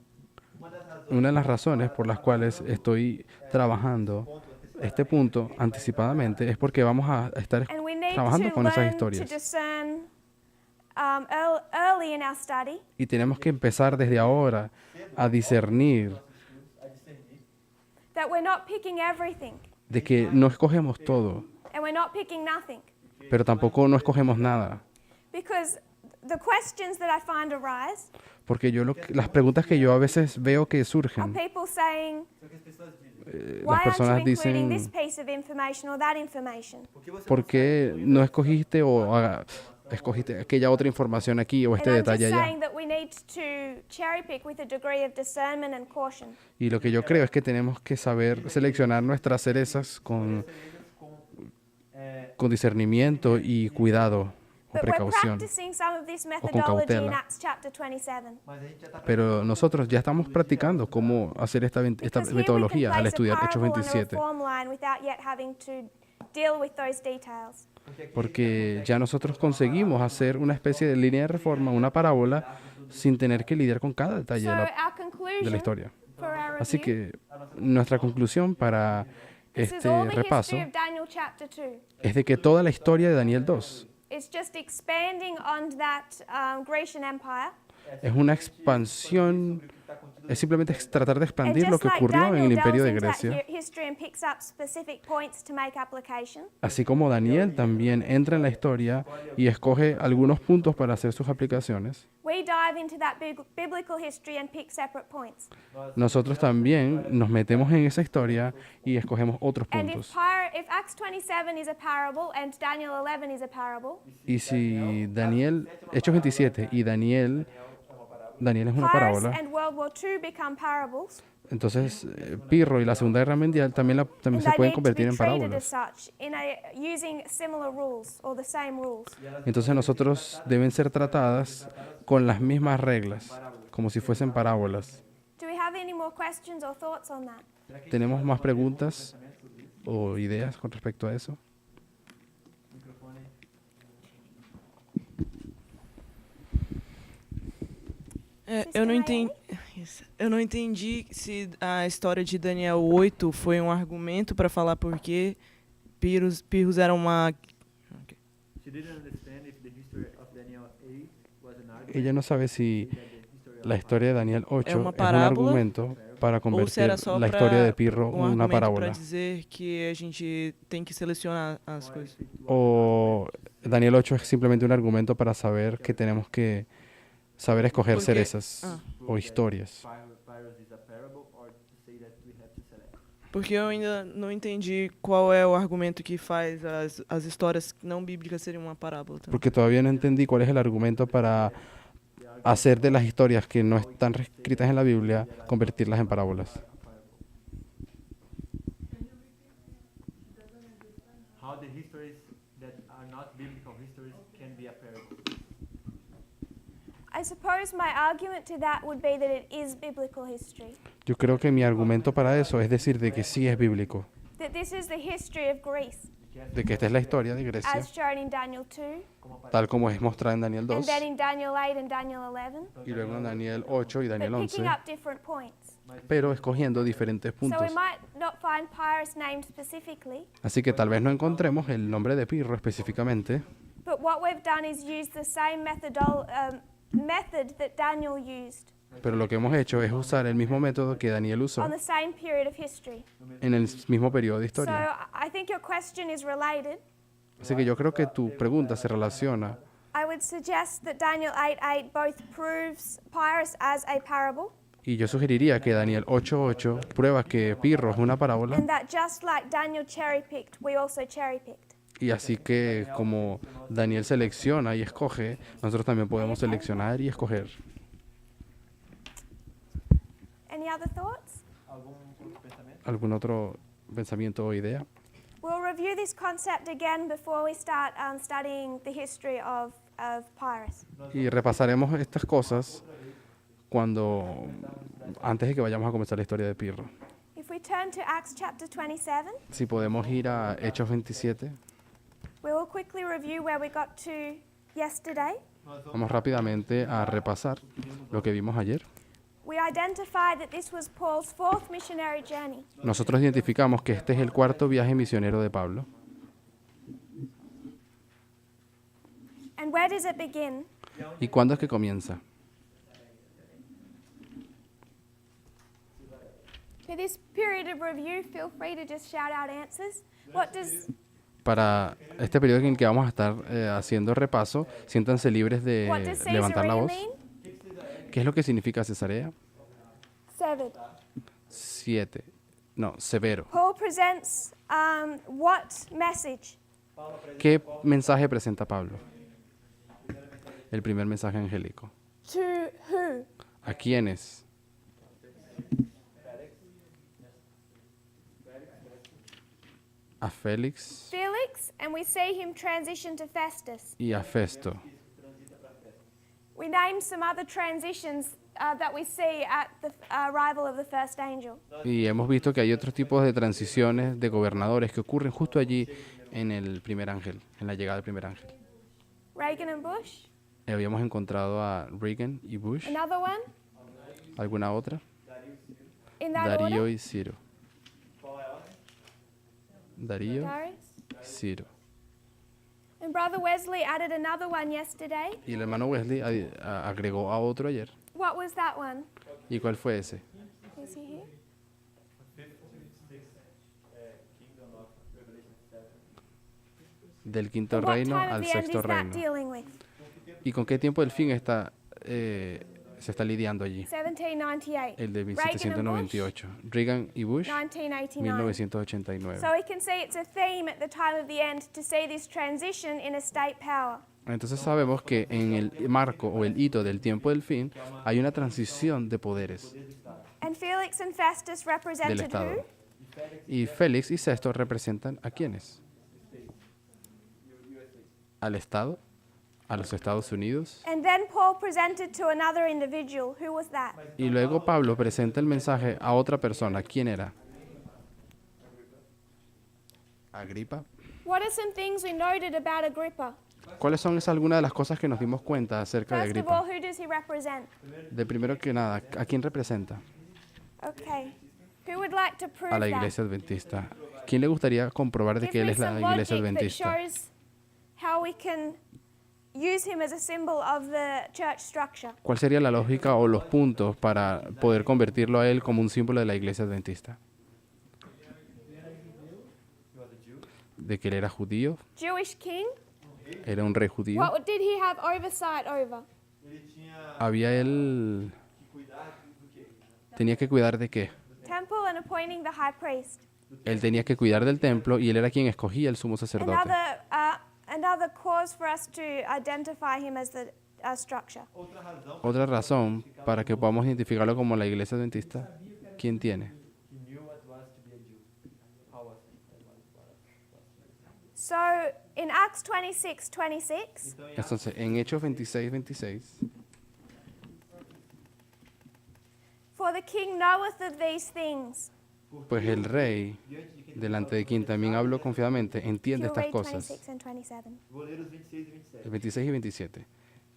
B: Una de las razones por las cuales estoy trabajando este punto anticipadamente es porque vamos a estar
A: And we need
B: trabajando
A: to
B: con esas
A: learn to
B: historias.
A: discern early in our study
B: Y tenemos que empezar desde ahora a discernir
A: that we're not picking everything
B: de que no escogemos todo,
A: and we're not picking nothing.
B: pero tampoco no escogemos nada.
A: Because the questions that I find arise
B: Porque las preguntas que yo a veces veo que
A: are
B: surgen,
A: people saying,
B: las
A: why aren't you
B: personas
A: including this
B: dicen,
A: piece of information or that information?
B: ¿por qué no escogiste escogiste aquella otra información aquí o
A: And
B: este
A: I'm just
B: detalle allá?
A: saying that we need to cherry pick with a degree of discernment and caution.
B: Y lo que yo creo es que tenemos que saber seleccionar nuestras cerezas con discernimiento y cuidado, con
A: But we're
B: precaución.
A: practicing some of this
B: con
A: methodology in
B: cautela.
A: Acts chapter 27.
E: mas a gente já está
B: Pero nosotros ya estamos practicando cómo hacer esta
A: Because here we
B: metodología
A: can
B: al
A: place a
B: estudiar Hechos
A: parable on a
B: 27.
A: reform line without yet having to deal with those details.
B: Porque ya nosotros conseguimos hacer una especie de línea de reforma, una parábola, sin tener que lidiar con cada detalle
A: So
B: de
A: our
B: de la
A: conclusion
B: historia.
A: for our
B: Así
A: review,
B: que nuestra conclusión para
A: this is
B: este
A: all the
B: repaso
A: history of Daniel chapter 2.
B: es de que toda la historia de Daniel 2
A: It's just expanding on that Grecian Empire.
B: es una expansión, es simplemente tratar de
A: And
B: expandir lo
A: just
B: que
A: like
B: ocurrió en el
A: Daniel
B: imperio de
A: delves into that
B: Grecia,
A: history and picks up specific points to make application,
B: así como Daniel también entra en la historia y escoge algunos puntos para hacer sus aplicaciones.
A: we dive into that biblical history and pick separate points.
B: Nosotros también nos metemos en esa historia y escogemos otros
A: And
B: puntos.
A: if Acts 27 is a parable and Daniel 11 is a parable,
B: Y si Hechos 27 y Daniel es una
A: Pyrrhus
B: parábola,
A: and World War II become parables,
B: entonces Pirro y la Segunda Guerra Mundial también
A: and
B: se
A: they
B: pueden
A: need to
B: convertir
A: be
B: en
A: treated as
B: parábolas.
A: such, using similar rules or the same rules.
B: Entonces nosotros deben ser tratadas con las mismas reglas, como si fuesen parábolas.
A: Do we have any more questions or thoughts on that?
B: ¿Tenemos más preguntas o ideas con respecto a eso?
L: Eu não entendi se a história de Daniel 8 foi um argumento para falar por que Pirros era uma...
E: She didn't understand if the history of Daniel 8 was an argument.
B: Ella no sabe si la historia de Daniel 8 es
L: uma
B: un
L: parábola,
B: argumento para
L: ou se
B: convertir
L: era só
B: la historia de Pirro en una
L: argumento para
B: parábola.
L: dizer que a gente tem que selecionar as coisas.
B: O Daniel 8 es simplemente un argumento para saber que tenemos que saber escoger
L: Porque-
B: cerezas
L: ah.
B: o historias.
E: Pyrrhus is a parable, or to say that we have to select.
L: Porque eu ainda não entendi qual é o argumento que faz as histórias não bíblicas serem uma parábola. Também.
B: Porque todavía no entendí cuál es el argumento para hacer de las historias que no están escritas en la Biblia, convertirlas en parábolas.
E: How the histories that are not biblical histories can be a parable.
A: I suppose my argument to that would be that it is biblical history.
B: Yo creo que mi argumento para eso es decir de que sí es bíblico,
A: That this is the history of Greece.
E: Que
B: de que esta es la historia de Grecia,
A: as shown in Daniel 2,
B: tal como es mostrada en Daniel
A: and
B: 2,
A: then in Daniel 8 and Daniel 11,
B: y luego en Daniel 8 y Daniel
A: but
B: 11,
A: picking up different points.
B: pero escogiendo diferentes
A: So we
B: puntos.
A: might not find Pyrrhus named specifically,
B: Así que tal vez no encontremos el nombre de Pirro específicamente,
A: but what we've done is use the same method that Daniel used
B: pero lo que hemos hecho es usar el mismo método que Daniel usó
A: on the same period of history.
B: en el mismo periodo de
A: So
B: historia.
A: I think your question is related.
B: Así que yo creo que tu pregunta se relaciona.
A: I would suggest that Daniel 8:8 both proves Pyrrhus as a parable,
B: Y yo sugeriría que Daniel 8:8 prueba que Pirro es una parábola,
A: and that just like Daniel cherry-picked, we also cherry-picked.
B: y así que como Daniel selecciona y escoge, nosotros también podemos seleccionar y escoger.
A: Any other thoughts?
B: ¿Algún otro pensamiento o idea?
A: We'll review this concept again before we start studying the history of Pyrrhus.
B: Y repasaremos estas cosas antes de que vayamos a comenzar la historia de Pirro.
A: If we turn to Acts chapter 27,
B: Si podemos ir a Hechos 27,
A: we will quickly review where we got to yesterday.
B: vamos rápidamente a repasar lo que vimos ayer.
A: We identified that this was Paul's fourth missionary journey.
B: Nosotros identificamos que este es el cuarto viaje misionero de Pablo.
A: And where does it begin?
B: ¿Y cuándo es que comienza?
A: For this period of review, feel free to just shout out answers. What does
B: Para este periodo en el que vamos a estar haciendo repaso, siéntanse libres de
A: what does
B: levantar la
A: Caesarea
B: voz.
A: mean?
B: ¿Qué es lo que significa Cesarea?
A: Severed.
B: 7. No, severo.
A: Paul presents what message?
B: ¿Qué mensaje presenta Pablo? El primer mensaje angélico.
A: To who?
B: ¿A quiénes? A Félix
A: Felix, and we see him transition to Festus.
B: y a Festo.
A: We named some other transitions that we see at the arrival of the first angel.
B: Y hemos visto que hay otros tipos de transiciones de gobernadores que ocurren justo allí en el primer ángel, en la llegada del primer ángel.
A: Reagan and Bush.
B: Habíamos encontrado a Reagan y Bush.
A: Another one
B: ¿Alguna otra?
A: in that
B: Darío
A: order.
B: y Ciro. Darío,
A: Darius.
B: Ciro.
A: And Brother Wesley added another one yesterday.
B: Y el hermano Wesley agregó a otro ayer.
A: What was that one?
B: ¿Y cuál fue ese?
A: Is he here?
B: Del quinto
A: And what
B: reino
A: time of
B: al
A: the end
B: sexto
A: is that
B: reino.
A: dealing with?
B: ¿Y con qué tiempo del fin se está lidiando allí?
A: 1798.
B: El de
A: Reagan and Bush,
B: 1798. Reagan y Bush,
A: 1989.
B: 1989.
A: So we can see it's a theme at the time of the end to see this transition in a state power.
B: Entonces sabemos que en el marco o el hito del tiempo del fin hay una transición de poderes
A: And Felix and Festus
B: del
A: represented
B: Estado.
A: who?
B: Y Félix y Sesto representan a quiénes? Al Estado, a los Estados Unidos.
A: And then Paul presented to another individual. Who was that?
B: Y luego Pablo presenta el mensaje a otra persona. ¿Quién era? Agripa.
A: What are some things we noted about Agrippa?
B: ¿Cuáles son algunas de las cosas que nos dimos cuenta acerca de
A: First of all,
B: Agripa?
A: who does he represent?
B: De primero que nada, ¿a quién representa?
A: Okay. Who would like to prove
B: A la
A: that?
B: iglesia adventista. ¿Quién le gustaría comprobar de
A: Give
B: que él
A: me
B: es la
A: some
B: iglesia
A: logic that
B: adventista?
A: shows how we can use him as a symbol of the church structure.
B: ¿Cuál sería la lógica o los puntos para poder convertirlo a él como un símbolo de la iglesia adventista? De que él era judío,
A: Jewish king.
B: era un rey judío.
A: What did he have oversight over?
B: Tenía que cuidar de qué?
A: Temple and appointing the high priest.
B: Él tenía que cuidar del templo y él era quien escogía el sumo sacerdote.
A: Another cause for us to identify him as the structure.
B: Otra razón para que podamos identificarlo como la iglesia adventista, ¿quién tiene?
A: So in Acts 26:26,
B: Entonces, en Hechos 26:26,
A: for the king knoweth of these things.
B: Pues el rey, delante de quien también hablo confiadamente,
A: If
B: entiende
A: you
B: estas
A: read
B: cosas.
A: 26 and 27.
E: Vou ler os 26 e 27.
B: El 26 y 27.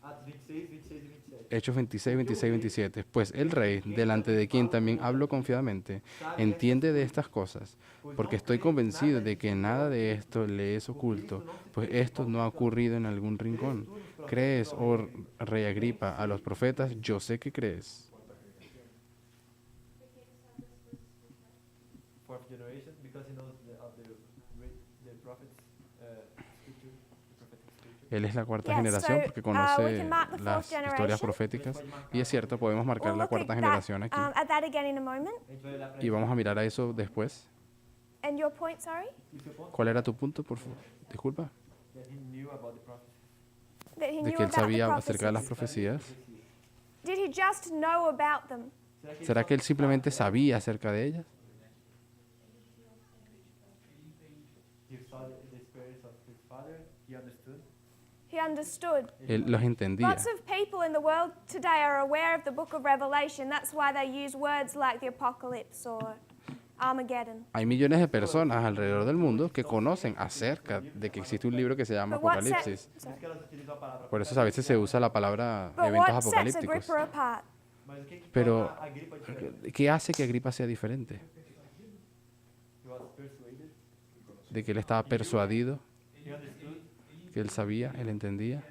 E: Atos 26, 26 e 27.
B: Hechos 26, 26 y 27. Pues el rey, delante de quien también hablo confiadamente, entiende de estas cosas, porque estoy convencido de que nada de esto le es oculto, pues esto no ha ocurrido en algún rincón. ¿Crees, oh rey Agripa, a los profetas? Yo sé que crees.
E: Fourth generation, because he knows the prophets, scripture, the prophetic scripture.
B: Él es la cuarta
A: Yes,
B: generación
A: so,
B: porque
A: we
B: conoce
A: can mark the fourth
B: las historias
A: generation.
B: proféticas. Y es cierto, podemos marcar
A: We'll
B: la
A: look
B: cuarta
A: at
B: generación aquí.
A: at that again in a moment.
E: A gente vai olhar para
B: Y vamos a mirar a eso después.
A: And your point, sorry?
E: E o seu ponto?
B: ¿Cuál era tu punto, por favor? Disculpa.
E: That he knew about the prophecies.
A: That he
B: De
A: knew
B: que él
A: about the
B: sabía acerca de las
A: prophecies.
B: profecías.
A: Did he just know about them?
B: ¿Será que él simplemente sabía acerca de ellas?
E: He saw the spirits of his father, he understood.
A: He understood.
B: Él los entendía.
A: Lots of people in the world today are aware of the book of Revelation. That's why they use words like the apocalypse or Armageddon.
B: Hay millones de personas alrededor del mundo que conocen acerca de que existe un libro que se llama
A: But what set-
B: Apocalipsis.
A: sorry.
E: Que elas utilizam a palavra.
B: Por eso a veces se usa la palabra
A: But
B: eventos
A: what sets
B: apocalípticos.
A: Agrippa apart?
E: Mas o que
B: Pero,
E: torna a Agripa diferente?
B: ¿qué hace que Agripa sea diferente?
E: He was persuaded,
B: De que él estaba persuadido,
E: he understood,
B: que él sabía, él entendía.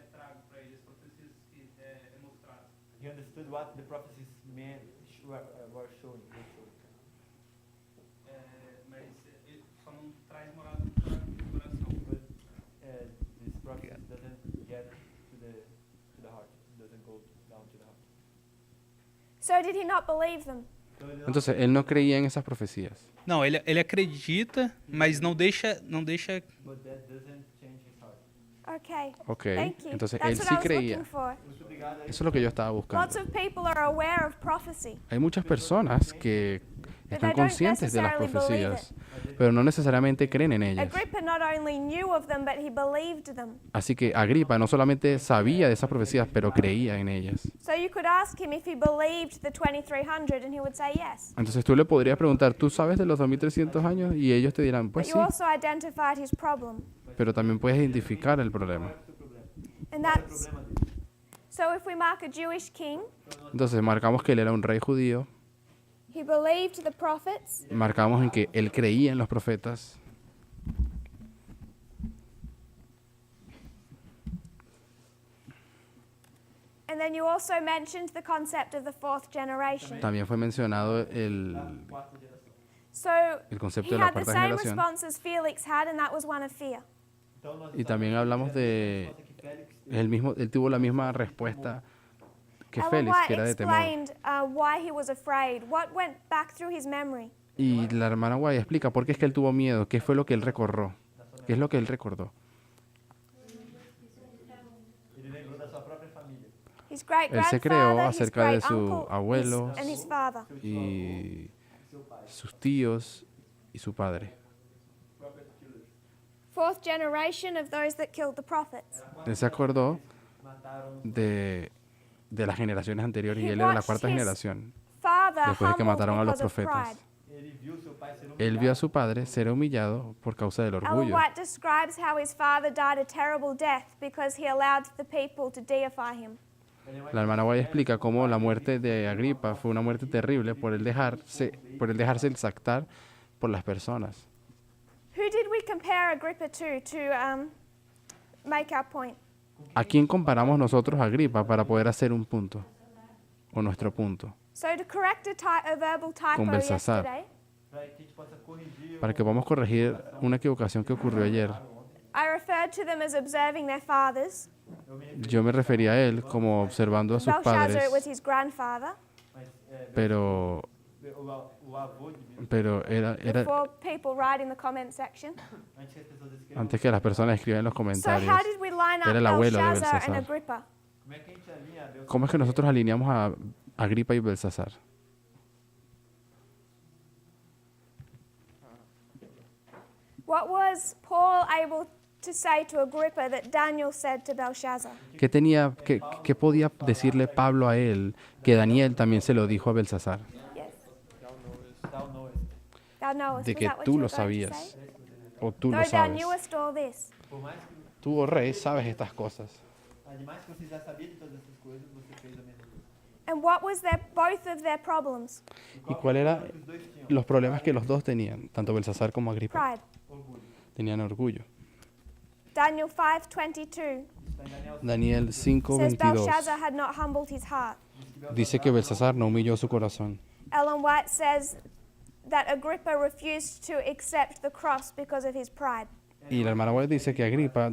E: he understood what the prophecies meant, were showing. But this prophecy doesn't get to the heart, doesn't go down to the heart.
A: So did he not believe them?
E: Então ele não
B: Entonces, él no creía en esas profecías.
M: Não, ele acredita, mas não deixa.
E: but that doesn't change his heart.
A: Okay.
B: Ok,
A: Thank you.
B: entonces
A: That's
B: él
A: what
B: sí
A: I was
B: creía.
A: looking for.
E: Muito obrigado aí.
B: Eso es lo que yo estaba
A: Lots
B: buscando.
A: of people are aware of prophecy.
B: Hay muchas personas que están
A: they don't
B: conscientes de las
A: necessarily believe
B: profecías, pero no necesariamente creen en ellas.
A: Agrippa not only knew of them, but he believed them.
B: Así que Agripa no solamente sabía de esas profecías, pero creía en ellas.
A: So you could ask him if he believed the 2300 and he would say yes.
B: Entonces tú le podrías preguntar, ¿tú sabes de los 2300 años? Y ellos te dirán,
A: But
B: pues
A: you
B: sí,
A: also identified his problem.
B: pero también puedes identificar el problema.
A: And that's so if we mark a Jewish king,
B: Entonces marcamos que él era un rey judío,
A: he believed the prophets,
B: marcamos en que él creía en los profetas,
A: and then you also mentioned the concept of the fourth generation.
B: también fue mencionado el
A: So
B: concepto
A: he
B: de la
A: had the
B: cuarta
A: same
B: generación.
A: response as Felix had, and that was one of fear.
E: Então nós
B: Y también hablamos de él tuvo la misma respuesta que
A: Ellen
B: Félix,
A: White
B: que era de temor.
A: explained why he was afraid. What went back through his memory?
B: Y la hermana Guay explica por qué es que él tuvo miedo, qué fue lo que él recordó, qué es lo que él recordó.
E: ele lembrou da sua própria família.
A: His great
B: Él se creó
A: grandfather, his
B: acerca de
A: great
B: su
A: uncle,
B: abuelo
A: and his father.
B: y sus tíos y su padre.
A: Fourth generation of those that killed the prophets.
B: Él se acordó
E: Mataram
B: de las generaciones anteriores y
A: He
B: él era la
A: watched
B: cuarta
A: his
B: generación.
A: Father
B: Después de que
A: humbled
B: mataron a los
A: because of
B: profetas.
A: pride.
E: ele viu seu pai ser
B: Él vio a su padre ser humillado por causa del
A: Ellen
B: orgullo.
A: White describes how his father died a terrible death because he allowed the people to deify him.
B: La hermana Guay explica cómo la muerte de Agripa fue una muerte terrible por el dejarse exaltar por las personas.
A: Who did we compare Agrippa to make our point?
B: ¿A quién comparamos nosotros a Agripa para poder hacer un punto? O nuestro punto.
A: So to correct a verbal typo
B: Con Belsasar.
A: yesterday,
E: para que a gente possa corrigir
B: Para que podamos corregir una equivocación que ocurrió ayer.
A: I referred to them as observing their fathers.
B: Yo me refería a él como observando a sus
A: Belshazzar was
B: padres,
A: his grandfather.
E: mas
B: pero
E: o avô de Bíblia,
B: pero era
A: Before people write in the comment section.
E: antes que as pessoas escrevam,
B: antes que las personas escriban en los
A: So
B: comentarios.
A: how did we line up
B: Era el abuelo de
A: Belshazzar and
B: Belsasar.
A: Agrippa?
E: como é que a gente alinha Deus?
B: ¿Cómo es que nosotros alineamos a Agripa y Belsasar?
A: What was Paul able to say to Agrippa that Daniel said to Belshazzar?
B: ¿Qué podía decirle Pablo a él que Daniel también se lo dijo a Belsasar?
A: Yes.
E: Thou knowest.
A: knowest.
B: de
A: Was
B: que
A: that what
B: tú
A: you
B: lo
A: were going to
B: sabías
A: say?
B: o tú lo
A: Though thou
B: sabes.
A: knewest all this.
E: Por mais que,
B: Tú, oh rey, sabes estas cosas.
E: ademais que você já sabia de todas essas coisas, você fez a mesma coisa.
A: And what was both of their problems?
B: ¿Y cuál era los problemas que los dos tenían, tanto Belsasar como Agripa?
A: Pride.
B: Tenían orgullo.
A: Daniel 5:22
B: Daniel
A: says
B: 5:22
A: Belshazzar had not humbled his heart.
B: dice que Belsasar no humilló su corazón.
A: Ellen White says that Agrippa refused to accept the cross because of his pride.
B: Y la hermana White dice que Agripa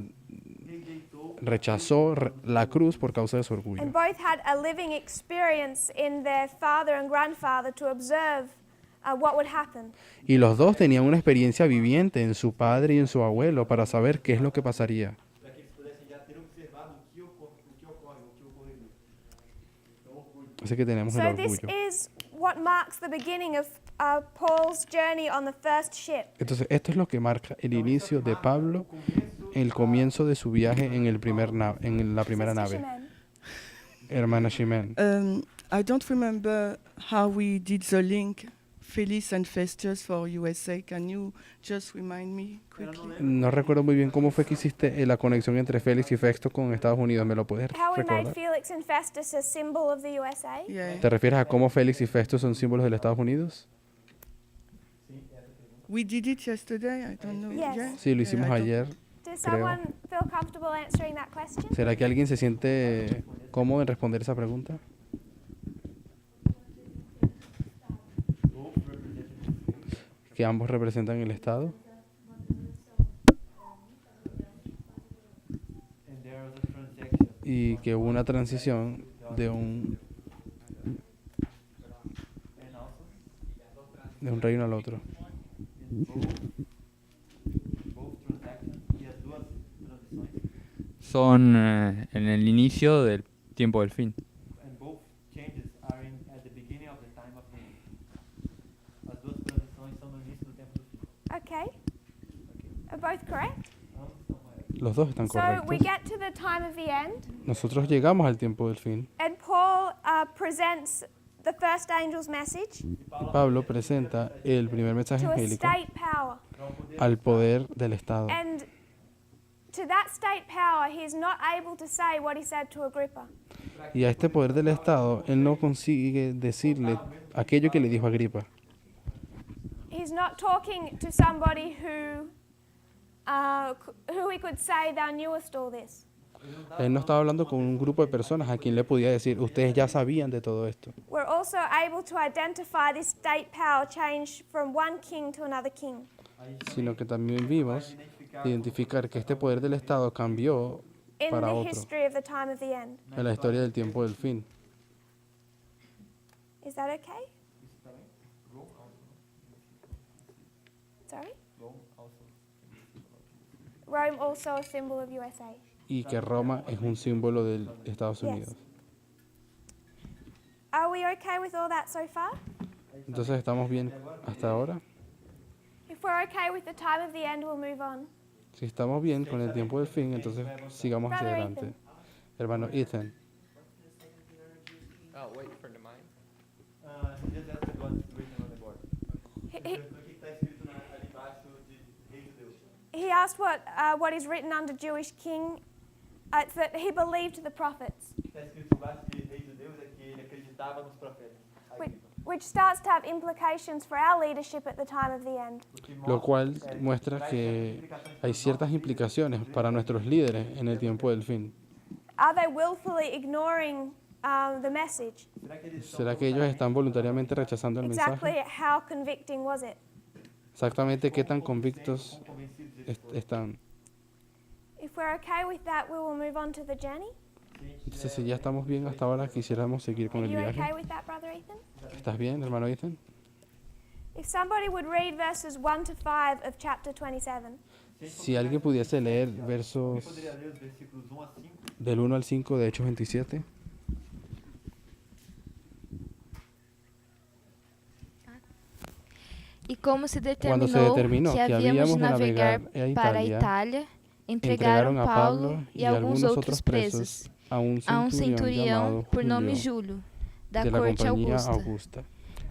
B: rechazó la cruz por causa de su orgullo.
A: And both had a living experience in their father and grandfather to observe what would happen.
B: Y los dos tenían una experiencia viviente en su padre y en su abuelo para saber qué es lo que pasaría.
E: Para que eles pudessem já ter observado o que ocorreria. Então, orgulho.
B: Así que tenemos el
A: So this
B: orgullo.
A: is what marks the beginning of Paul's journey on the first ship.
B: Entonces, esto es lo que marca el inicio de Pablo, el comienzo de su viaje en la primera nave.
A: Shimon.
B: Hermana Shimen.
L: I don't remember how we did the link, Felix and Festus for USA. Can you just remind me quickly?
B: No recuerdo muy bien cómo fue que hiciste la conexión entre Félix y Festo con Estados Unidos. ¿Me lo puedes
A: How we made
B: recordar?
A: Felix and Festus a symbol of the USA.
L: Yeah.
B: ¿Te refieres a cómo Félix y Festo son símbolos de los Estados Unidos?
L: We did it yesterday. I don't know.
A: Yes.
L: Yeah.
B: Sí, lo hicimos
L: I don't-
B: ayer.
A: Does
B: Creo.
A: someone feel comfortable answering that question?
B: ¿Será que alguien se siente cómodo en responder esa pregunta? Que ambos representan el Estado.
E: And there was a transaction.
B: Y que hubo una transición de un
E: And also,
B: reino al otro.
E: in both transactions, e as duas transições,
D: Son en el inicio del tiempo del fin.
E: and both changes are at the beginning of the time of the end. As duas transições são no início do tempo do fim.
A: Okay. Are both correct?
E: Ambos estão corretos.
B: Los dos están
A: So we
B: correctos.
A: get to the time of the end,
B: Nosotros llegamos al tiempo del fin.
A: and Paul presents the first angel's message
B: Pablo presenta el primer mensaje
A: to a
B: angélico
A: state power.
B: al poder del Estado.
A: And to that state power, he is not able to say what he said to Agrippa.
B: Y a este poder del Estado, él no consigue decirle aquello que le dijo a Agripa.
A: He's not talking to somebody who he could say, thou knewest all this.
B: Él no estaba hablando con un grupo de personas a quien le podía decir, ustedes ya sabían de todo esto.
A: We're also able to identify this state power change from one king to another king.
B: Sino que también vimos identificar que este poder del Estado cambió
A: In
B: para
A: the
B: otro
A: history of the time of the end.
B: en la historia del tiempo del fin.
A: Is that okay? Sorry? Rome also a symbol of USA.
B: Y que Roma es un símbolo de Estados
A: Yes.
B: Unidos.
A: Are we okay with all that so far?
B: Entonces, ¿estamos bien hasta ahora?
A: If we're okay with the time of the end, we'll move on.
B: Si estamos bien con el tiempo del fin, entonces sigamos hacia
A: Brother
B: adelante. Hermano Ethan,
E: He just asked what's written on the board.
A: He,
E: O que está escrito ali embaixo de Rei Judeu?
A: he asked what is written under Jewish king. It's that he believed the prophets,
E: O que está escrito embaixo de Rei Judeu é que ele acreditava nos profetas.
A: which starts to have implications for our leadership at the time of the end.
B: lo cual muestra que hay ciertas implicaciones para nuestros líderes en el tiempo del fin.
A: Are they willfully ignoring the message?
B: ¿Será que ellos están voluntariamente rechazando el
A: Exactly
B: mensaje?
A: how convicting was it?
B: Exactamente qué tan convictos están.
A: If we're okay with that, we will move on to the journey.
B: Entonces, si ya estamos bien hasta ahora, quisiéramos seguir con
A: Are
B: el
A: you okay
B: viaje.
A: with that, Brother Ethan?
B: ¿Estás bien, hermano Ethan?
A: If somebody would read verses 1 to 5 of chapter 27.
B: Si alguien pudiese leer versos
E: Poderia ler os versículos 1 a 5.
B: del 1 al 5 de Hechos 27.
K: E como se
B: Quando se
K: determinou
B: determinou
K: que
B: que
K: havíamos
B: havíamos
K: de
B: de
K: navegar
B: navegar a
K: para a
B: Itália,
K: Itália, entregaram
B: a
K: Paulo e alguns outros
B: otros
K: presos
B: a un
K: a um centurião
B: llamado
K: por nome
B: Julio,
K: Júlio, da
B: de la
K: corte
B: compañía
K: Augusta.
B: Augusta.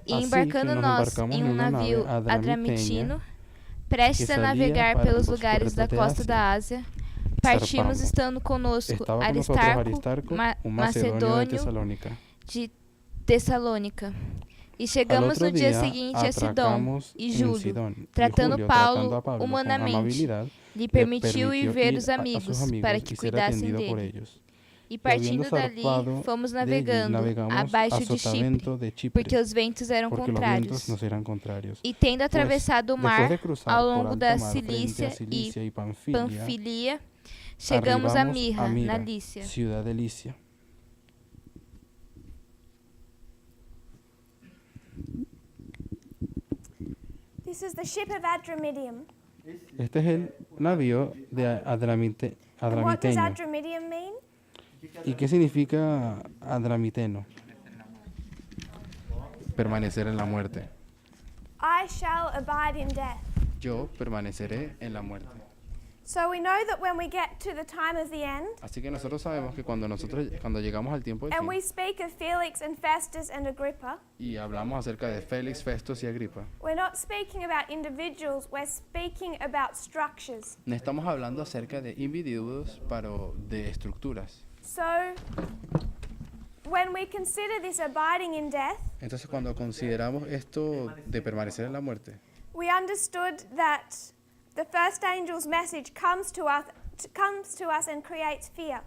K: E
B: Así
K: embarcando
B: que nos
K: nós
B: embarcamos
K: em
B: en
K: um
B: una
K: navio
B: nave
K: adramitino,
B: que
K: prestes a
B: salía
K: navegar
B: para
K: pelos
B: los
K: lugares da
B: puertos de
K: costa da Ásia, partimos
B: zarpamos.
K: estando conosco
B: Estaba con nosotros Aristarco, un macedonio de Tesalónica.
K: de Tessalônica. E
B: Al
K: chegamos
B: otro
K: no dia
B: día
K: seguinte a Sidon
B: atracamos
K: e
B: en
K: Júlio,
B: Sidón, y
K: tratando
B: Julio,
K: Paulo
B: tratando a Pablo con
K: humanamente,
B: amabilidad,
K: lhe
B: le
K: permitiu ir ver
B: ir
K: os
B: a
K: amigos
B: sus amigos
K: para
B: y
K: que
B: ser
K: cuidassem
B: atendido por
K: dele.
B: ellos.
K: E
B: Y habiendo
K: partindo dali,
B: zarpado
K: fomos
B: de allí,
K: navegando
B: navegamos
K: abaixo
B: a
K: de Chipre,
B: sotavento de Chipre,
K: porque os ventos eram
B: porque los
K: contrários.
B: vientos nos eran contrarios.
K: E tendo
B: Pues,
K: atravessado o
B: después
K: mar
B: de cruzar
K: ao
B: por
K: longo
B: alta
K: da
B: mar frente a
K: Cilícia
B: Cilicia
K: e
B: y Panfilia,
K: Panfilia, chegamos a
B: arribamos
K: Mirra,
B: a
K: na
B: Mira,
K: Lícia.
B: ciudad de Licia.
A: This is the ship of Adramyttium.
B: Este es el navío de
A: And what does
B: Adramiteño.
A: Adramyttium mean?
B: ¿Y qué significa Adramiteno? Permanecer en la muerte.
A: I shall abide in death.
B: Yo permaneceré en la muerte.
A: So we know that when we get to the time of the end,
B: Así que nosotros sabemos que cuando llegamos al tiempo de
A: and we
B: fin
A: speak of Felix and Festus and Agrippa,
B: y hablamos acerca de Félix, Festos y Agripa,
A: we're not speaking about individuals, we're speaking about structures.
B: no estamos hablando acerca de individuos, pero de estructuras.
A: So when we consider this abiding in death,
B: Entonces cuando consideramos esto de permanecer en la muerte,
A: we understood that the first angel's message comes to us and creates fear.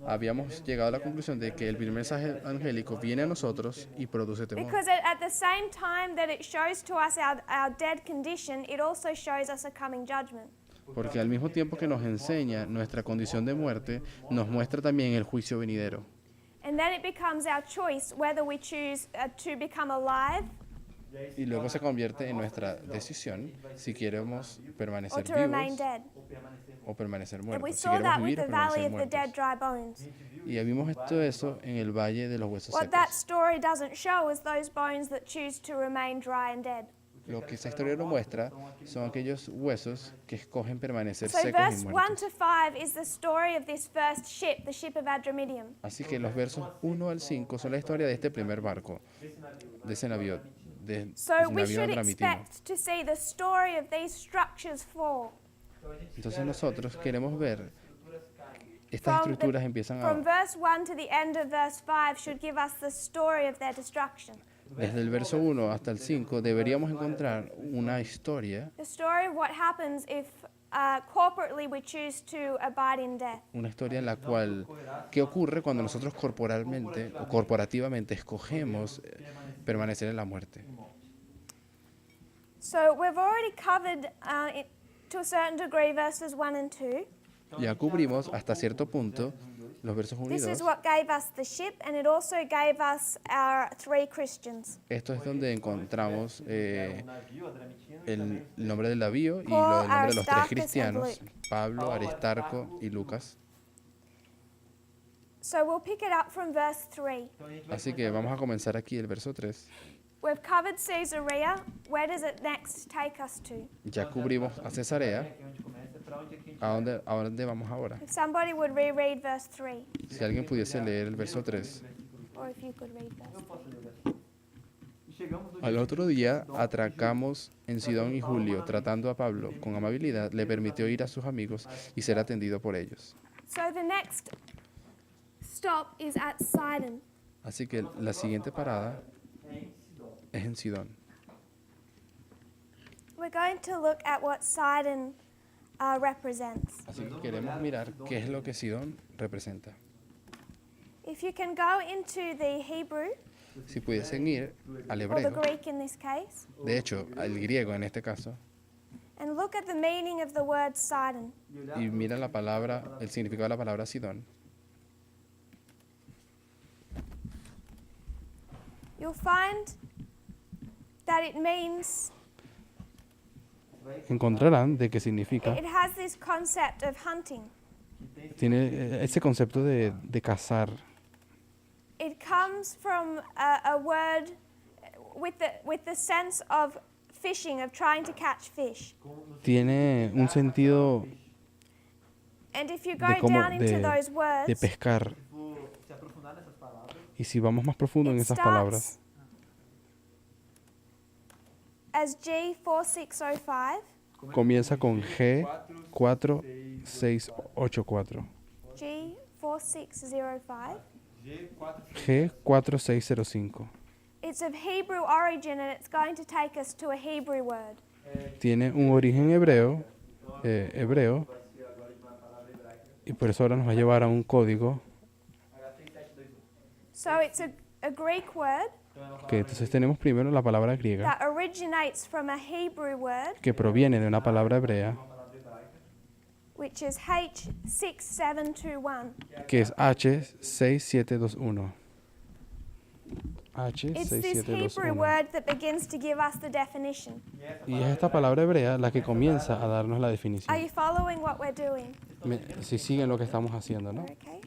B: habíamos llegado a la conclusión de que el primer mensaje angélico viene a nosotros y produce temor.
A: Because at the same time that it shows to us our dead condition, it also shows us a coming judgment.
B: Porque al mismo tiempo que nos enseña nuestra condición de muerte, nos muestra también el juicio venidero.
A: And then it becomes our choice whether we choose to become alive
B: Y luego se convierte en nuestra decisión si queremos
A: or
B: permanecer
A: to remain
B: vivos
A: dead.
B: o permanecer
A: And we
B: muertos. Si
A: saw that
B: queremos
A: with
B: vivir o
A: the valley
B: permanecer
A: of the dead
B: muertos.
A: dry bones.
B: Y vimos todo eso en el Valle de los Huesos
A: What that
B: Secos.
A: story doesn't show is those bones that choose to remain dry and dead.
B: Lo que esa historia nos muestra son aquellos huesos que escogen permanecer
A: So
B: secos y
A: verse 1
B: muertos.
A: to 5 is the story of this first ship, the ship of Adramyttium.
B: Así que los versos 1 al 5 son la historia de este primer barco, de ese navío, de
A: So
B: ese
A: we
B: navío
A: should
B: adramitino.
A: expect to see the story of these structures fall.
B: Entonces nosotros queremos ver estas estructuras empiezan
A: From
B: a,
A: verse 1 to the end of verse 5 should give us the story of their destruction.
B: desde el verso 1 hasta el 5 deberíamos encontrar una historia,
A: The story of what happens if corporately we choose to abide in death.
B: una historia en la cual, ¿qué ocurre cuando nosotros corporalmente o corporativamente escogemos permanecer en la muerte?
A: So we've already covered to a certain degree verses 1 and 2.
B: Ya cubrimos hasta cierto punto los versos 1 y
A: This is
B: 2.
A: what gave us the ship, and it also gave us our 3 Christians.
B: Esto es donde encontramos el nombre del navío y
A: Paul,
B: el nombre de los 3
A: Aristarchus,
B: cristianos,
A: and Luke.
B: Pablo, Aristarco y Lucas.
A: So we'll pick it up from verse 3.
B: Así que vamos a comenzar aquí el verso 3.
A: We've covered Caesarea. Where does it next take us to?
B: Ya cubrimos a Cesarea. ¿A dónde vamos ahora?
A: If somebody would reread verse 3,
B: Si alguien pudiese leer el verso 3.
A: or if you could read verse 3.
B: Al otro día atracamos en Sidón y Julio, tratando a Pablo con amabilidad, le permitió ir a sus amigos y ser atendido por ellos.
A: So the next stop is at Sidon.
B: Así que la siguiente parada es en Sidón.
A: We're going to look at what Sidon represents.
B: Así que queremos mirar qué es lo que Sidón representa.
A: If you can go into the Hebrew,
B: Si pudiesen ir al
A: or the
B: hebreo,
A: Greek in this case,
B: de hecho al griego en este caso,
A: and look at the meaning of the word Sidon.
B: y miran la palabra, el significado de la palabra Sidón,
A: You'll find that it means,
B: encontrarán de qué significa.
A: it has this concept of hunting.
B: Tiene ese concepto de cazar.
A: It comes from a word with the sense of fishing, of trying to catch fish.
B: Tiene un sentido
A: And if you go
B: de cómo
A: down into those
B: de
A: words,
B: pescar. Y si vamos más profundo en esas palabras,
A: as G4605,
B: comienza con G4684.
A: G4605.
B: G4605.
A: It's of Hebrew origin and it's going to take us to a Hebrew word.
B: Tiene un origen hebreo, y por eso ahora nos va a llevar a un código
A: So it's a Greek word
B: que entonces tenemos primero la palabra griega
A: that originates from a Hebrew word,
B: que proviene de una palabra hebrea
A: which is H6721.
B: que es H6721.
A: It's this Hebrew
B: H6721.
A: word that begins to give us the definition.
B: Y es esta palabra hebrea la que comienza a darnos la
A: Are
B: definición.
A: you following what we're doing?
B: Si siguen lo que estamos haciendo, ¿no?
A: Okay.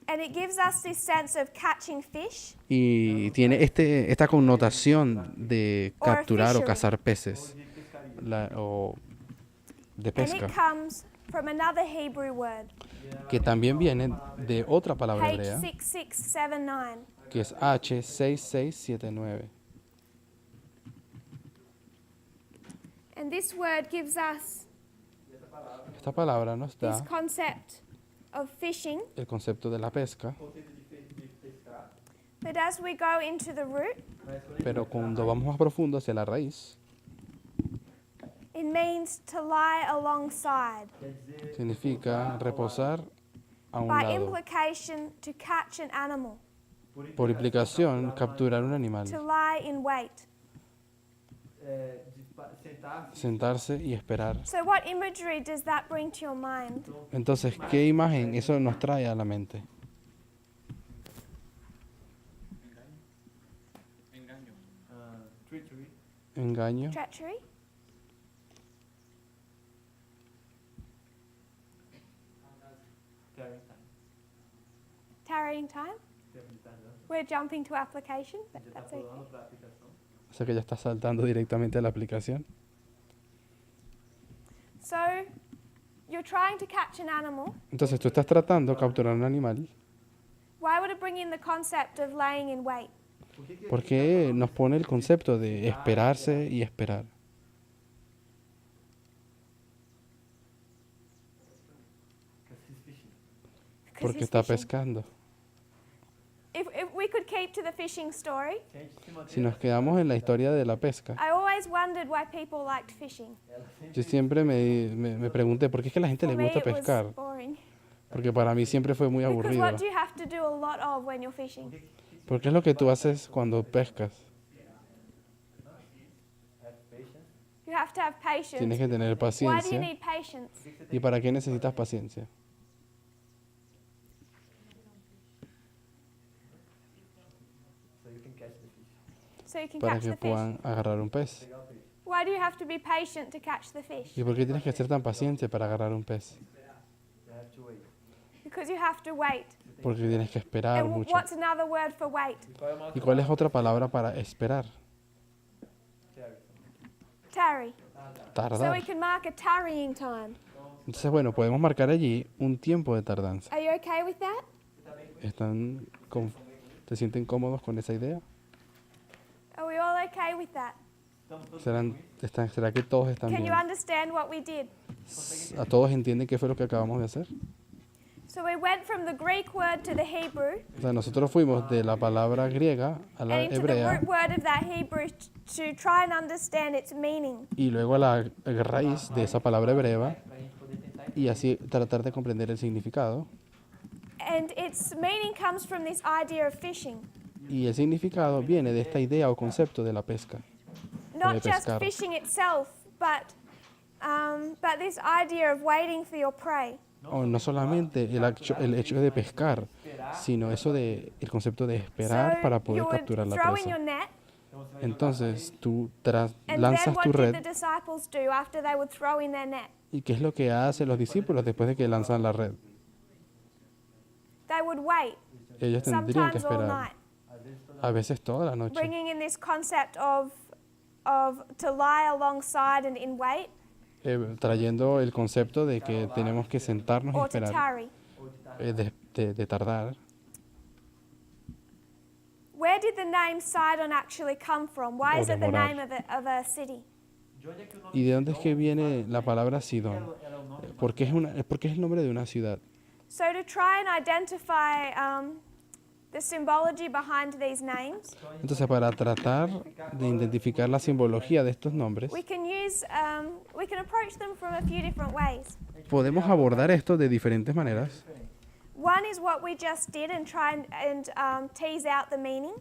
A: And it gives us this sense of catching fish
B: Y tiene esta connotación de
A: Or a
B: capturar o
A: fishery.
B: cazar peces o de
A: and
B: pesca,
A: it comes from another Hebrew word,
B: que también viene de otra palabra hebrea,
A: H6679.
B: que es H6679.
A: And this word gives us
B: Esta palabra nos da
A: this concept of fishing,
B: el concepto de la pesca,
A: but as we go into the root,
B: pero cuando vamos más profundo hacia la raíz,
A: it means to lie alongside.
B: significa reposar a un
A: By
B: lado.
A: implication, to catch an animal,
B: Por implicación, capturar un animal,
A: to lie in wait.
B: sentarse y esperar.
A: So what imagery does that bring to your mind?
B: Entonces, ¿qué imagen eso nos trae a la mente? Engaño,
A: Treachery? Tarrying time? We're jumping to application? That's okay.
B: o sea que ya está saltando directamente a la aplicación.
A: So, you're trying to catch an animal.
B: Entonces, tú estás tratando de capturar un animal.
A: Why would it bring in the concept of laying in wait?
B: ¿Por qué nos pone el concepto de esperarse y esperar?
A: Because
B: Porque
A: he's
B: está
A: fishing.
B: pescando.
A: If we could keep to the fishing story,
B: Si nos quedamos en la historia de la pesca,
A: I always wondered why people liked fishing.
B: yo siempre me pregunté por qué es que a la gente
A: For
B: le
A: me,
B: gusta
A: it was
B: pescar.
A: boring.
B: Porque para mí siempre fue muy
A: Because
B: aburrido.
A: what do you have to do a lot of when you're fishing?
B: Porque es lo que tú haces cuando pescas.
A: You have to have patience.
B: Tienes que tener
A: Why do you
B: paciencia.
A: need patience?
B: ¿Y para qué necesitas paciencia?
A: So you can
B: Para
A: catch
B: que
A: the fish.
B: puedan agarrar un pez.
A: Why do you have to be patient to catch the fish?
B: ¿Y por qué tienes que ser tan paciente para agarrar un pez?
A: Because you have to wait.
B: Porque tienes que esperar
A: And
B: mucho.
A: what's another word for wait?
B: ¿Y cuál es otra palabra para esperar?
A: Tarry. So
B: Tardar.
A: we can mark a tarrying time.
B: Entonces, bueno, podemos marcar allí un tiempo de tardanza.
A: Are you okay with that?
B: ¿Se sienten cómodos con esa idea?
A: Are we all okay with that?
B: ¿Será que todos están
A: Can you
B: bien?
A: understand what we did?
B: ¿A todos entienden qué fue lo que acabamos de hacer?
A: So we went from the Greek word to the Hebrew
B: O sea, nosotros fuimos de la palabra griega a la
A: and into the
B: hebrea
A: root word of that Hebrew to try and understand its meaning.
B: y luego a la raíz de esa palabra hebrea y así tratar de comprender el significado.
A: And its meaning comes from this idea of fishing.
B: Y el significado viene de esta idea o concepto de la pesca.
A: Not just
B: pescar.
A: fishing itself, but this idea of waiting for your prey.
B: O no solamente el hecho de pescar, sino eso de el concepto de esperar para
A: So
B: poder
A: you would
B: capturar la
A: throw in your
B: presa.
A: net,
B: Tú
A: and then
B: lanzas
A: what
B: tu
A: did the
B: red.
A: disciples do after they would throw in their net?
B: ¿Y qué es lo que hacen los discípulos después de que lanzan la red?
A: They would wait,
B: Ellos tendrían que
A: sometimes all
B: esperar,
A: night,
B: a veces toda la noche,
A: bringing in this concept of to lie alongside and in wait,
B: trayendo el concepto de que tenemos que sentarnos y
A: or to
B: esperar,
A: tarry.
B: de tardar.
A: Where did the name Sidon actually come from? Why
B: O
A: is it the
B: demorar.
A: name of a city?
E: De onde é que o nome
B: ¿Y de dónde es que viene la palabra Sidón?
E: era o nome?
B: Porque es el nombre de una ciudad.
A: So to try and identify the symbology behind these names,
B: Entonces, para tratar de identificar la simbología de estos nombres,
A: we can approach them from a few different ways.
B: podemos abordar esto de diferentes maneras.
A: One is what we just did and try and tease out the meaning.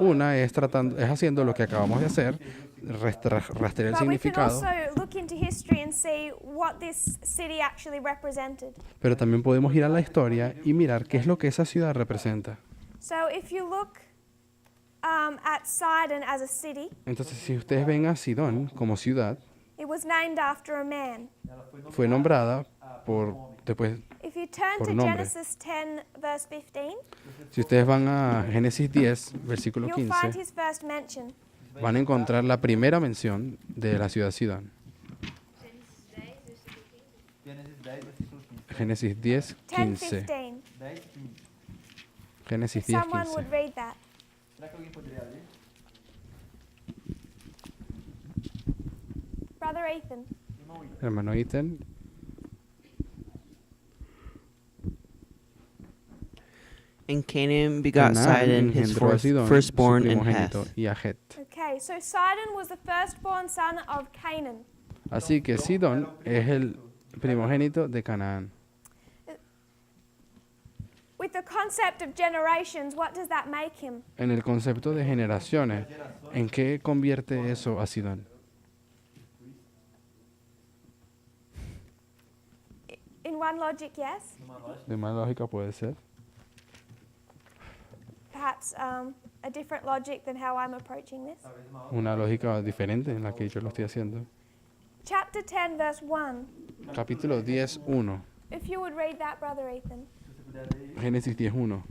B: Una es haciendo lo que acabamos de hacer, rastrear el
A: But we can
B: significado,
A: also look into history and see what this city actually represented.
B: pero también podemos ir a la historia y mirar qué es lo que esa ciudad representa.
A: So if you look at Sidon as a city,
B: Entonces, si ustedes ven a Sidón como ciudad,
A: it was named after a man.
B: fue nombrada después.
A: If you turn
B: Por
A: to
B: nombre.
A: Genesis 10, verse 15,
B: Si ustedes van a Génesis 10, versículo
A: you'll find
B: 15,
A: his first mention.
B: van a encontrar la primera mención de la ciudad Sidón.
E: Gênesis 10, versículo 15.
B: Génesis 10,
A: 10,
B: 15.
A: 15.
E: 10, 15.
B: Génesis 10,
A: Someone
B: 15.
A: would read that.
E: Será que alguém poderia ler?
A: Brother Ethan.
E: Irmão Ida.
B: Hermano Ethan.
N: And Canaan begot
B: Canaán
N: Sidon, his
B: engendró a Sidón, su
N: firstborn, and
B: primogénito,
N: Heth.
B: y a Het.
A: Okay, so Sidon was the firstborn son of Canaan.
B: Así que Sidón es el primogénito de Canaán.
A: With the concept of generations, what does that make him?
B: En el concepto de generaciones, ¿en qué convierte eso a Sidón?
A: In one logic, yes.
B: De más lógica puede ser.
A: Perhaps a different logic than how I'm approaching this.
B: Una lógica diferente en la que yo lo estoy haciendo.
A: Chapter 10, verse 1.
B: Capítulo 10, 1.
A: If you would read that, Brother Ethan.
B: Génesis 10, 1.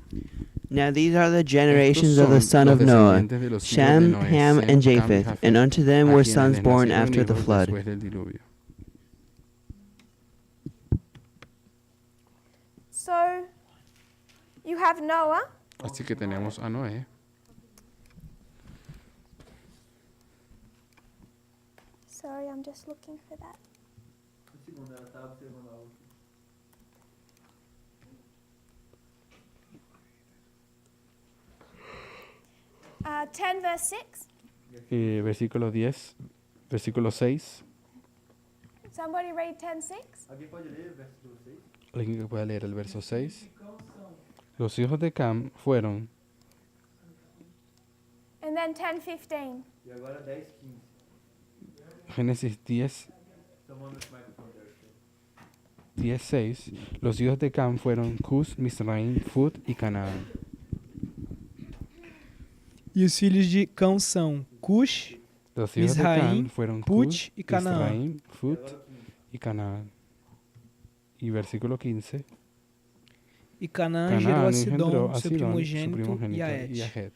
N: Now these are the generations of the son of Noah, Shem, Ham, and Japheth, and unto them were sons born after the flood.
B: Después del diluvio.
A: So, you have Noah.
B: Así que tenemos a Noé.
A: Sorry, I'm just looking for that.
E: Um segundo, ela estava observando algo.
A: 10, verse 6.
B: Versículo 10, versículo 6.
A: Somebody read 10, 6.
E: Alguém pode ler o versículo 6?
B: Alguien que pueda leer el verso 6. Los hijos de Cam fueron,
A: And then 10, 15.
E: E agora 10, 15.
B: Génesis 10,
E: Someone with microphone there.
B: 10, 6. Los hijos de Cam fueron Cus, Misraim, Fut y Canaán.
O: E os filhos de Cão são Cush,
B: Los hijos de Cam
O: Misraim,
B: fueron
O: Put
B: Cus,
O: y Canaán.
B: Misraim, Fut y Canaán. Y versículo 15.
O: E Canaã gerou
B: Canaán
O: a
B: engendró
O: Sidom,
B: a
O: seu
B: Sidón, su
O: primogênito,
B: primogénito,
O: e a
B: y a
O: Et.
B: Het.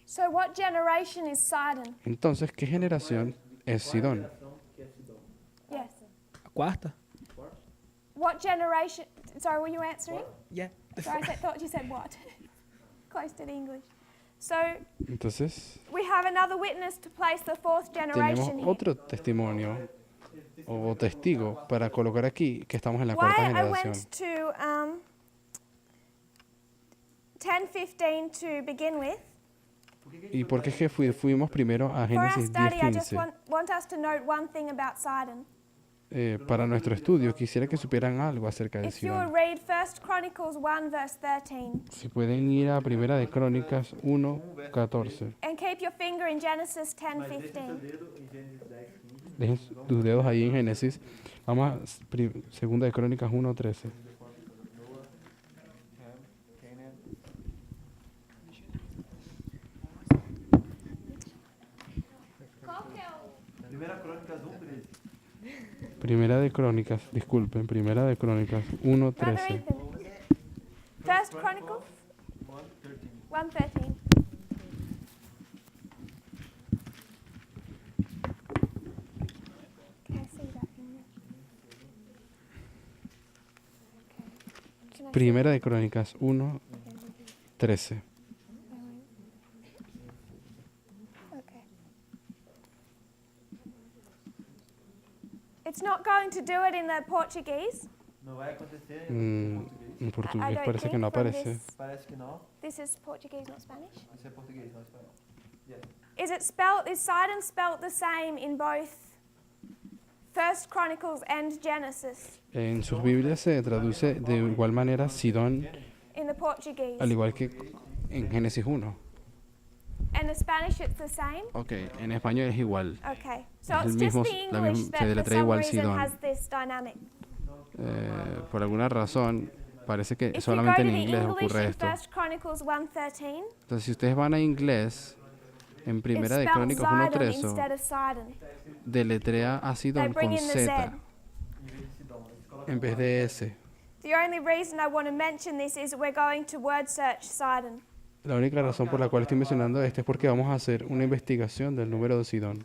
A: So, what generation is Sidon?
B: Entonces, ¿qué generación es Sidón?
A: Yes.
O: A quarta?
A: What generation? Sorry, were you answering?
O: Yeah.
A: Sorry, thought you said what? Close to the English. So,
B: Entonces,
A: we have another witness to place the fourth
B: tenemos
A: generation here.
B: otro testimonio o testigo para colocar aquí que estamos en la cuarta
A: Why I
B: generación.
A: went to 10:15 to begin with.
B: ¿Y por qué es que fuimos primero a
A: For our
B: Génesis
A: study, I just
B: 10:15?
A: want us to note one thing about Sidon.
B: Para nuestro estudio quisiera que supieran algo acerca de
A: If you would
B: Sidón.
A: read 1 Chronicles 1, verse 13,
B: Si pueden ir a Primera de Crónicas 1:14.
A: and keep your finger in Genesis
E: Mas deixe seu
A: 10:15.
E: dedo em Gênesis 10, 15.
B: Dejen tus dedos ahí en Génesis. Vamos a Segunda de Crónicas 1:13.
E: Noah, Ham, Canaan. Primeira Crônicas 1:13.
B: Primera de Crónicas, disculpen, Primera de Crónicas
A: Brother
B: 1:13.
A: Ethan. 1 Chronicles
E: 1:13.
A: 1:13. Can I see that? Okay. Can I see
B: Primera de Crónicas 1:13.
A: It's not going to do it in the Portuguese.
E: Não vai acontecer em português.
B: En
A: I
B: portugués
A: don't
B: parece que
A: think
B: no
A: from
B: aparece.
A: this-
E: Parece que não.
A: This is Portuguese, not Spanish.
E: Isso é português, não espanhol. Yes.
A: Is Sidon spelt the same in both First Chronicles and Genesis
B: En sus Biblias se traduce de igual manera Sidón,
A: in the Portuguese?
B: al igual que en Génesis 1.
A: And in Spanish it's the same?
B: Ok, en español es igual.
A: Okay. So
B: Es el
A: it's just
B: mismo-
A: the
B: la
A: English
B: misma- se
A: that for
B: deletrea
A: some
B: igual
A: reason
B: Sidón.
A: has this dynamic.
B: Por alguna razón, parece que
A: If you go
B: solamente
A: to
B: en
A: the
B: inglés
A: English
B: ocurre
A: in
B: esto.
A: First Chronicles 1:13,
B: Entonces, si ustedes van a inglés, en
A: it's
B: Primera de
A: spelled
B: Crónicas
A: Sidon
B: 1.13,
A: instead of Sidon.
B: deletrea a
A: They
B: Sidón
A: bring
B: con
A: in the Z.
B: Z en vez de S.
A: The only reason I want to mention this is we're going to word search Sidon.
B: La única razón por la cual estoy mencionando esto es porque vamos a hacer una investigación del número de Sidón.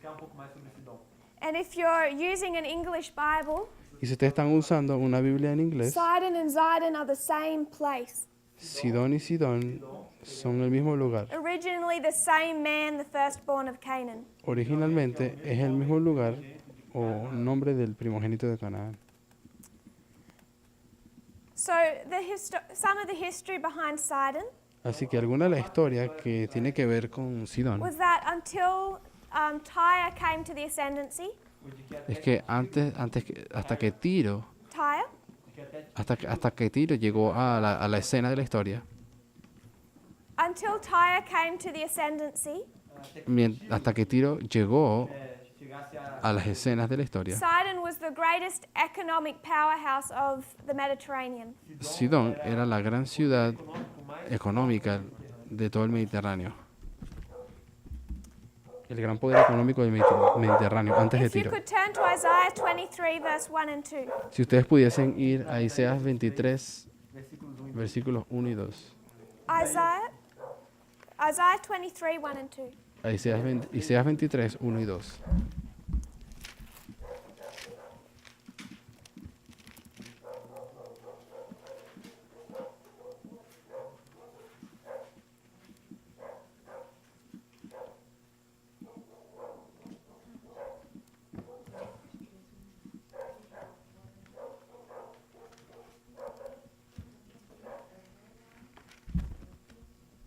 A: And if you're using an English Bible,
B: Y si ustedes están usando una Biblia en inglés,
A: Sidon and Zidon are the same place.
B: Sidón y Sidón son el mismo lugar.
A: Originally the same man, the firstborn of Canaan.
B: Originalmente es el mismo lugar o nombre del primogénito de Canaán.
A: So some of the history behind Sidon
B: Así que alguna de la historia que tiene que ver con Sidón
A: was that until Tyre came to the ascendancy,
B: es que hasta que Tiro llegó a la escena de la historia,
A: until Tyre came to the ascendancy,
B: hasta que Tiro llegó a las escenas de la historia,
A: Sidon was the greatest economic powerhouse of the Mediterranean.
B: Sidón era la gran ciudad económica de todo el Mediterráneo. El gran poder económico del Mediterráneo antes de
A: If you
B: Tiro.
A: could turn to Isaiah 23, verse 1 and 2.
B: Si ustedes pudiesen ir a Isaías 23, versículos 1 y 2.
A: Isaiah 23, 1 and 2.
B: Isaías 23, 1 y 2.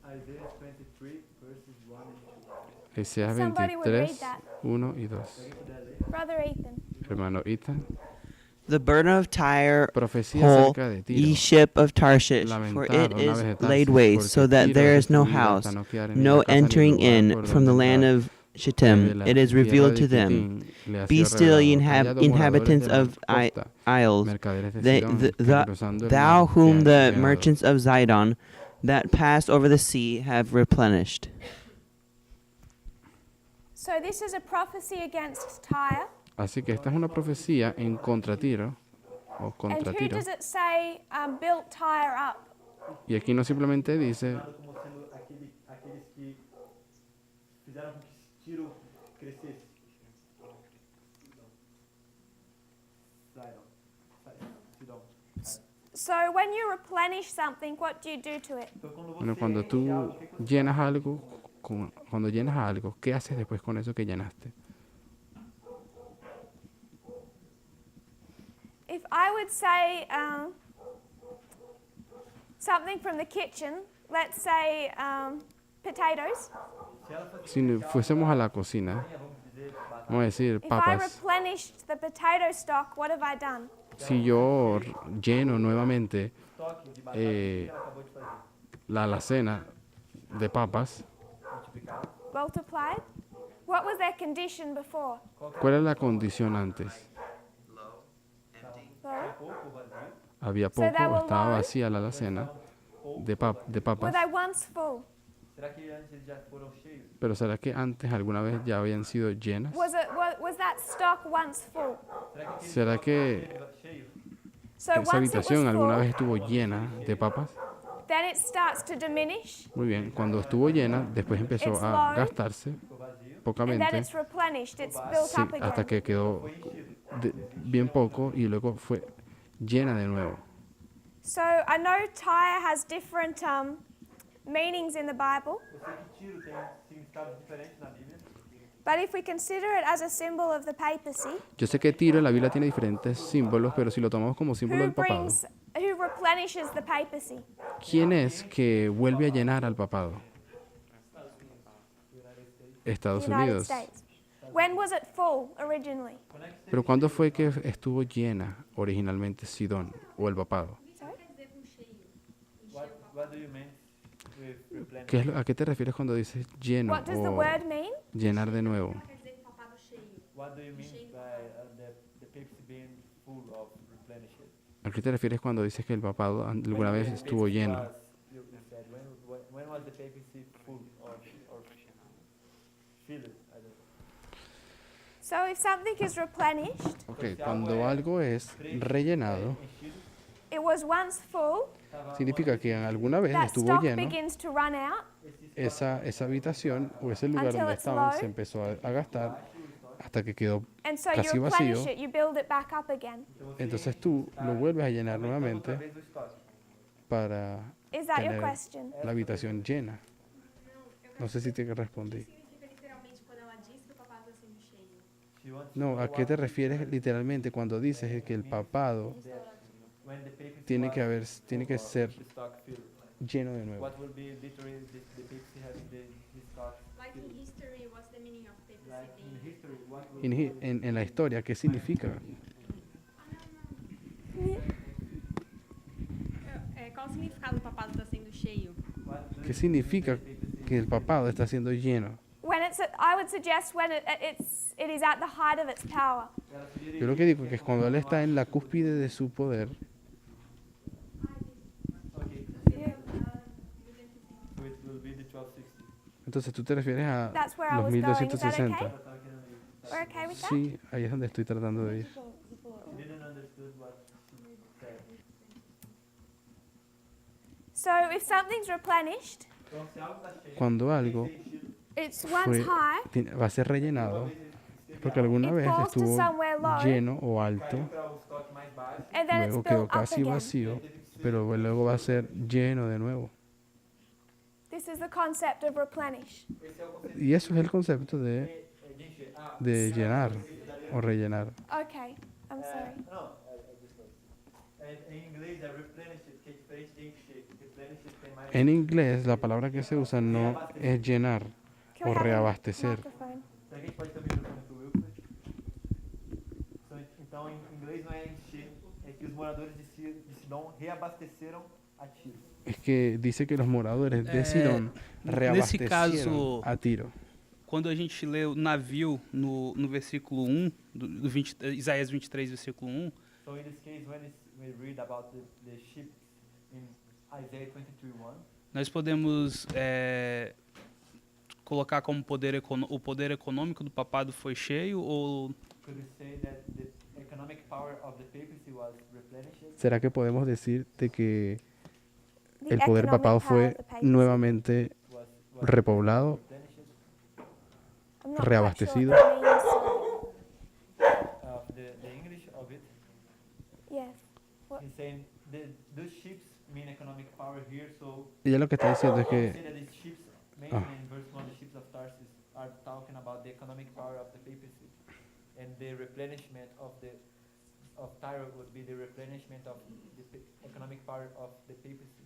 E: Isaiah 23, verses 1 and 2.
B: Isaías
A: Somebody would read
B: 23,
A: that.
B: 1 y 2.
A: Brother Ethan.
B: Hermano Ethan.
N: The burden of Tyre,
B: Profecía
N: whole,
B: acerca de Tiro.
N: ye ship of Tarshish, for it
B: Lamentado,
N: is
B: naves de
N: laid
B: Tarsis,
N: waste, so
B: porque
N: that
B: Tiro
N: there
B: es
N: is no
B: destruida
N: house,
B: hasta no quedar en
N: no
B: ella casa ni
N: entering
B: lugar
N: in
B: por
N: from the
B: donde
N: land
B: entrar.
N: of Shittim. It is revealed to them. Be still, ye inhabitants of isles, thou whom the merchants of Zidon that passed over the sea have replenished.
A: So this is a prophecy against Tyre.
B: Así que esta es una profecía en contra Tiro o
A: And
B: contra
A: who
B: Tiro.
A: does it say built Tyre up?
B: Y aquí no simplemente dice
E: Como sendo aqueles que fizeram com que Tiro crescesse. Sidom.
A: So when you replenish something, what do you do to it?
B: bueno, cuando tú llenas algo, cuando llenas algo, ¿qué haces después con eso que llenaste?
A: If I would say something from the kitchen, let's say potatoes.
B: Si fuésemos a la cocina, vamos a decir
A: If I
B: papas.
A: replenished the potato stock, what have I done?
B: Si yo lleno nuevamente la alacena de papas,
A: Multiplied? What was their condition before?
B: ¿cuál era la condición antes?
A: Low?
B: Había
A: So they
B: poco,
A: were
B: estaba
A: low?
B: vacía la alacena de
A: Were
B: papas.
A: they once full?
E: Será que antes eles já foram cheios?
B: Pero ¿será que antes alguna vez ya habían sido llenas?
A: Was that stock once full?
B: ¿Será que
A: So
B: esa
A: once it was
B: habitación alguna
A: full,
B: vez estuvo llena de papas?
A: then it starts to diminish,
B: Muy bien, cuando estuvo llena, después empezó
A: It's
B: a
A: low.
B: gastarse
A: and then
B: pocamente,
A: it's replenished. It's built
B: sí,
A: up again.
B: hasta que quedó bien poco y luego fue llena de nuevo.
A: So I know Tyre has different meanings in the Bible.
E: Eu sei que Tiro tem significados diferentes na Bíblia.
A: But if we consider it as a symbol of the papacy,
B: Yo sé que Tiro en la Biblia tiene diferentes símbolos, pero si lo tomamos como símbolo del papado,
A: who replenishes the papacy?
B: ¿quién es que vuelve a llenar al papado? Estados
A: United
B: Unidos.
A: States. When was it full originally?
B: Pero ¿cuándo fue que estuvo llena originalmente Sidón o el papado?
E: What do you mean with replenish?
B: ¿A qué te refieres cuando dices lleno
A: What does the
B: o
A: word mean?
B: llenar de nuevo?
E: What do you mean by the papacy being full of replenished?
B: ¿A qué te refieres cuando dices que el papado alguna vez estuvo lleno?
E: You said, when was the papacy full or filled? I don't know.
A: So if something is replenished,
B: Ok, cuando algo es rellenado,
A: it was once full,
B: significa que alguna vez
A: that
B: estuvo
A: stock
B: lleno,
A: begins to run out,
B: esa habitación o ese lugar
A: Until
B: donde
A: it's
B: estaban
A: low.
B: se empezó a gastar hasta que quedó
A: and so you
B: casi
A: replenish
B: vacío.
A: it, you build it back up again.
B: Entonces tú lo vuelves a llenar nuevamente para
A: Is that your
B: tener
A: question?
B: la habitación llena. No sé si te respondí. No, ¿a qué te refieres literalmente cuando dices que el papado tiene que ser lleno de nuevo?
E: What will be literally the papacy having the stock?
P: Like in history, what's the meaning of papacy?
E: Like in history, what will
B: En la historia, ¿qué significa?
P: Qual o significado do papado está sendo cheio?
B: ¿Qué significa que el papado está siendo lleno?
A: When I would suggest when it is at the height of its power.
B: Yo lo que digo que es cuando él está en la cúspide de su poder,
E: So it will be the 1260.
B: entonces tú te refieres a
A: That's where I
B: los
A: was going. Is that
B: 1260.
A: okay? We're okay with that?
B: Sí, ahí es donde estoy tratando de ir.
E: You didn't understand what she said.
A: So if something's replenished,
E: Então, se algo está cheio,
B: Cuando algo
A: it's once high,
B: va a ser rellenado, porque alguna
A: It
B: vez
A: falls to
B: estuvo
A: somewhere low,
B: lleno o alto,
E: caiu para o estoque mais baixo,
A: and then it's
B: luego quedó
A: built up
B: casi
A: again.
B: vacío, pero luego va a ser lleno de nuevo.
A: This is the concept of replenish.
E: esse é o conceito
B: Y eso es el concepto
E: de encher.
B: de llenar o rellenar.
A: Okay, I'm sorry.
E: Não, just em inglês é replenished, que é diferente de encher. Replenished tem mais.
B: En inglés la palabra que se usa no es llenar
A: Can
B: o
A: we have a
B: reabastecer.
A: microphone?
E: Será que a gente pode ter o microfone pro Wilfred? Então, em inglês não é encher, é que os moradores de Sidom reabasteceram a Tiro.
B: Es que dice que los moradores de Sidón
M: Nesse
B: reabastecieron
M: caso,
B: a Tiro.
M: quando a gente lê o navio no versículo 1, Isaías 23, versículo 1,
E: So in this case, when we read about the ships in Isaiah 23:1,
M: nós podemos colocar como o poder econômico do papado foi cheio ou
E: could we say that the economic power of the papacy was replenished?
B: ¿Será que podemos decir de que
A: The
B: el poder
A: economic
B: papado
A: power
B: fue
A: of the papacy.
B: nuevamente
E: Was
B: repoblado,
E: replenished?
A: I'm not quite
B: reabastecido?
A: sure what that
E: The English of it,
A: means. Yes. What?
E: he's saying those ships mean economic power here, so
B: Ella lo que está diciendo es
E: we
B: que
E: say that these ships, mainly in verse 1, the ships of Tarsus are talking about the economic power of the papacy, and the replenishment of Tyre would be the replenishment of the economic power of the papacy.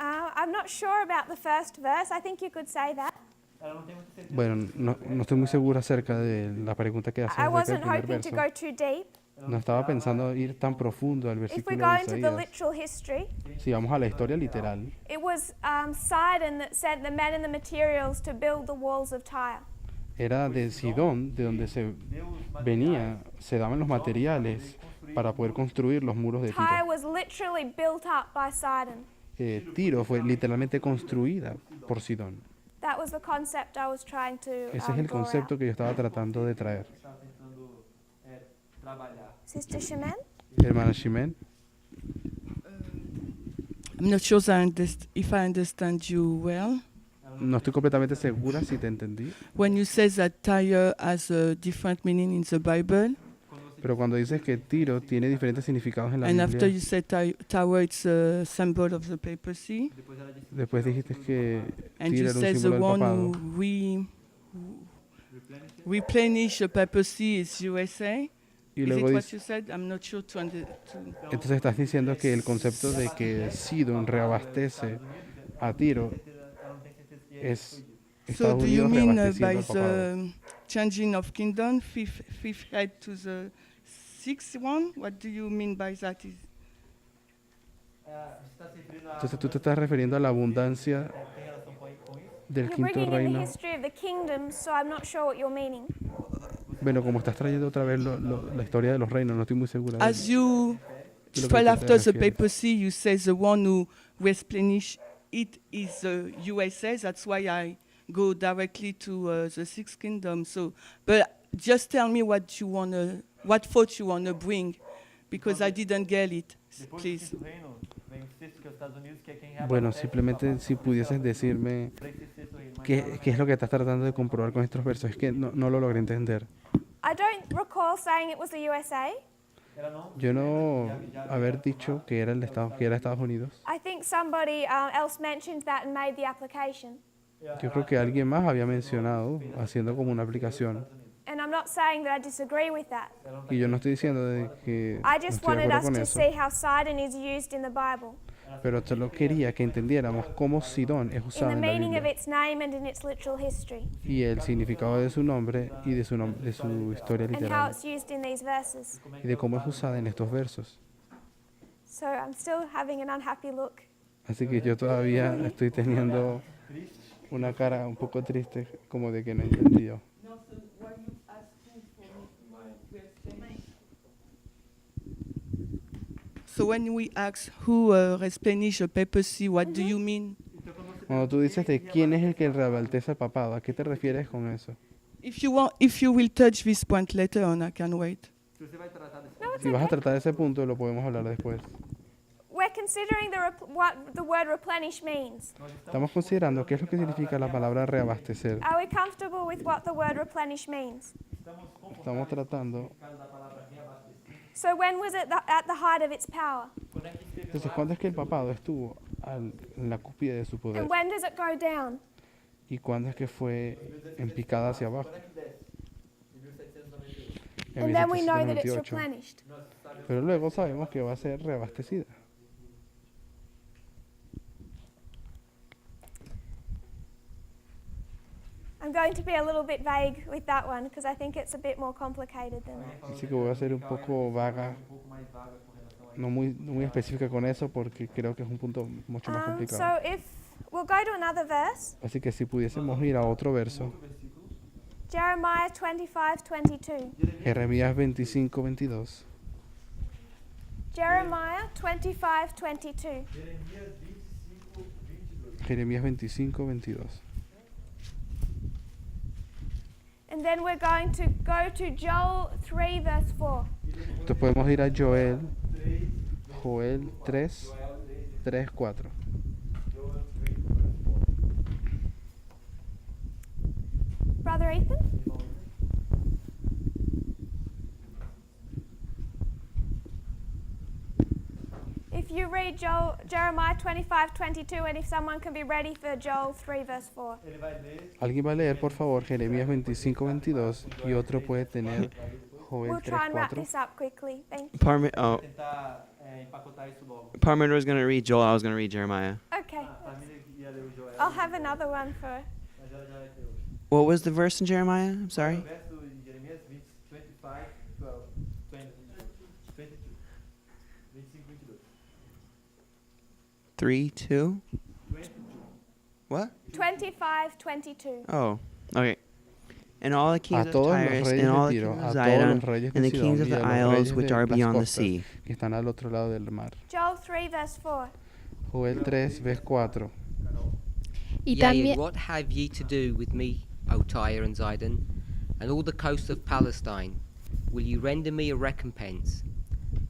A: I'm not sure about the first verse. I think you could say that.
E: Ela não tem muita certeza.
B: bueno, no estoy muy seguro acerca de la pregunta que hace
A: I
B: acerca del
A: wasn't
B: primer
A: hoping to
B: verso.
A: go too deep.
B: No estaba pensando ir tan profundo al
A: If we
B: versículo
A: go
B: de
A: into the
B: Isaías.
A: literal history,
B: Si vamos a la historia literal,
A: it was Sidon that sent the men and the materials to build the walls of Tyre.
B: era de Sidón, de donde se daban los materiales para poder construir los muros de
A: Tyre
B: Tiro.
A: was literally built up by Sidon.
B: Tiro fue literalmente construida por Sidón.
A: That was the concept I was trying to
B: Ese es el
A: draw out.
B: concepto que yo estaba tratando de traer.
E: Estava tentando trabalhar.
A: Sister Shemin?
B: Hermana Shimen,
L: I'm not sure if I understand you well.
B: no estoy completamente segura si te entendí,
L: When you say that Tyre has a different meaning in the Bible,
B: pero cuando dices que Tiro tiene diferentes significados en la
L: and after
B: Biblia,
L: you say Tower, it's a symbol of the papacy,
B: después dijiste que
L: and
B: Tiro
L: you
B: era un
L: say the
B: símbolo del
L: one
B: papado,
L: who replenish the papacy is USA.
B: Y
L: Is it
B: luego
L: what
B: dice,
L: you said? I'm not sure to
B: entonces estás diciendo que el concepto de que Sidon reabastece a Tiro es
L: So
B: Estados
L: do you
B: Unidos
L: mean
B: reabasteciendo
L: by
B: al papado.
L: the changing of kingdom, fifth head to the sixth one? What do you mean by that?
B: Entonces tú te estás refiriendo a la abundancia del
A: You're
B: quinto
A: bringing in the
B: reino.
A: history of the kingdom, so I'm not sure what you're meaning.
B: Bueno, como estás trayendo otra vez la historia de los reinos, no estoy muy segura.
L: As you
B: de lo que
L: fell
B: te
L: after the
B: refieres.
L: papacy, you say the one who replenish it is the USA. That's why I go directly to the sixth kingdom. So, but just tell me what thought you wanna bring, because I didn't get it.
E: Depois do
L: Please.
E: quinto reino, vem o sexto, que é os Estados Unidos, que é quem
B: Bueno,
E: reabastece
B: simplemente
E: o papado.
B: si pudieses decirme qué es lo que estás tratando de comprobar con estos versos. Es que no lo logré entender.
A: I don't recall saying it was the USA.
B: Yo no haber dicho que era Estados Unidos.
A: I think somebody else mentioned that and made the application.
B: Yo creo que alguien más había mencionado haciendo como una aplicación.
A: And I'm not saying that I disagree with that.
B: Y yo no estoy diciendo de que
A: I
B: no
A: just
B: estoy de
A: wanted
B: acuerdo
A: us
B: con
A: to
B: eso.
A: see how Sidon is used in the Bible,
B: Pero solo quería que entendiéramos cómo Sidón es
A: in
B: usado
A: the
B: en la
A: meaning of
B: Biblia.
A: its name and in its literal history,
B: Y el significado de su nombre y de su historia
A: and how
B: literal.
A: it's used in these verses.
B: Y de cómo es usada en estos versos.
A: So I'm still having an unhappy look.
B: Así que yo todavía estoy teniendo una cara un poco triste, como de que no entendió.
L: So when we ask who replenish the papacy, what do you mean?
B: Cuando tú dices de quién es el que reabastece el papado, ¿a qué te refieres con eso?
L: If you will touch this point later on, I can wait.
B: Si vas a tratar ese punto, lo podemos hablar después.
A: We're considering what the word replenish means.
B: Estamos considerando qué es lo que significa la palabra reabastecer.
A: Are we comfortable with what the word replenish means?
B: Estamos tratando.
A: So when was it at the height of its power?
B: Entonces, ¿cuándo es que el papado estuvo en la cúspide de su poder?
A: And when does it go down?
B: ¿Y cuándo es que fue en picada hacia abajo? En
A: And then we know that it's
B: 1798.
A: replenished.
B: Pero luego sabemos que va a ser reabastecida.
A: I'm going to be a little bit vague with that one because I think it's a bit more complicated than that.
B: Así que voy a ser un poco vaga, no muy específica con eso porque creo que es un punto mucho más complicado.
A: So if we'll go to another verse,
B: Así que si pudiésemos ir a otro verso,
A: Jeremiah 25:22.
B: Jeremías 25:22.
A: Jeremiah 25:22.
B: Jeremías 25:22.
A: And then we're going to go to Joel 3 verse 4.
B: Entonces podemos ir a Joel 3, 4.
A: Brother Ethan? If you read Jeremiah 25:22 and if someone can be ready for Joel 3 verse 4.
B: Alguien va a leer, por favor, Jeremías 25:22 y otro puede tener Joel
A: We'll try and wrap
B: 3:4.
A: this up quickly. Thank you.
N: Parminder was going to read Joel, I was going to read Jeremiah.
A: Okay. I'll have another one for
N: What was the verse in Jeremiah? I'm sorry. 3, 2. What?
A: 25:22.
N: Oh, okay. And all the kings
B: A
N: of
B: todos los
N: Tyrus,
B: reyes
N: and all
B: de
N: the
B: Tiro,
N: kings
B: a
N: of
B: todos
N: Zidon,
B: los reyes
N: and
B: de
N: the kings
B: Sidón
N: of
B: y a
N: the
B: los
N: isles
B: reyes
N: which
B: de
N: are
B: las
N: beyond the
B: costas
N: sea.
B: que están al otro lado del mar.
A: Joel 3 verse 4.
B: Joel 3, 4.
Q: Yea,
C: también-
Q: and what have ye to do with me, O Tyre and Zidon, and all the coast of Palestine? Will you render me a recompense?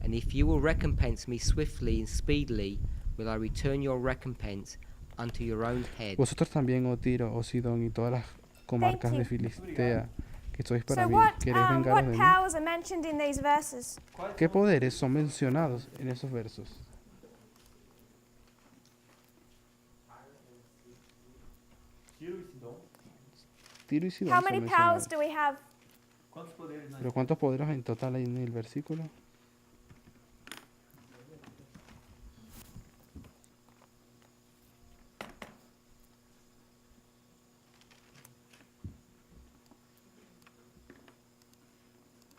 Q: And if you will recompense me swiftly and speedily, will I return your recompense unto your own head.
B: Vosotros también, oh Tiro, oh Sidón y todas las comarcas de
A: Thank you.
B: Filistea, que sois para
A: So
B: mí, ¿queréis vengaros
A: what
B: de mí?
A: powers are mentioned in these verses?
B: ¿Qué poderes son mencionados en esos versos? Tiro y Sidón
A: How
B: son
A: many powers
B: mencionados.
A: do we have?
E: Quantos poderes nós
B: Pero ¿cuántos poderes en total hay en el versículo?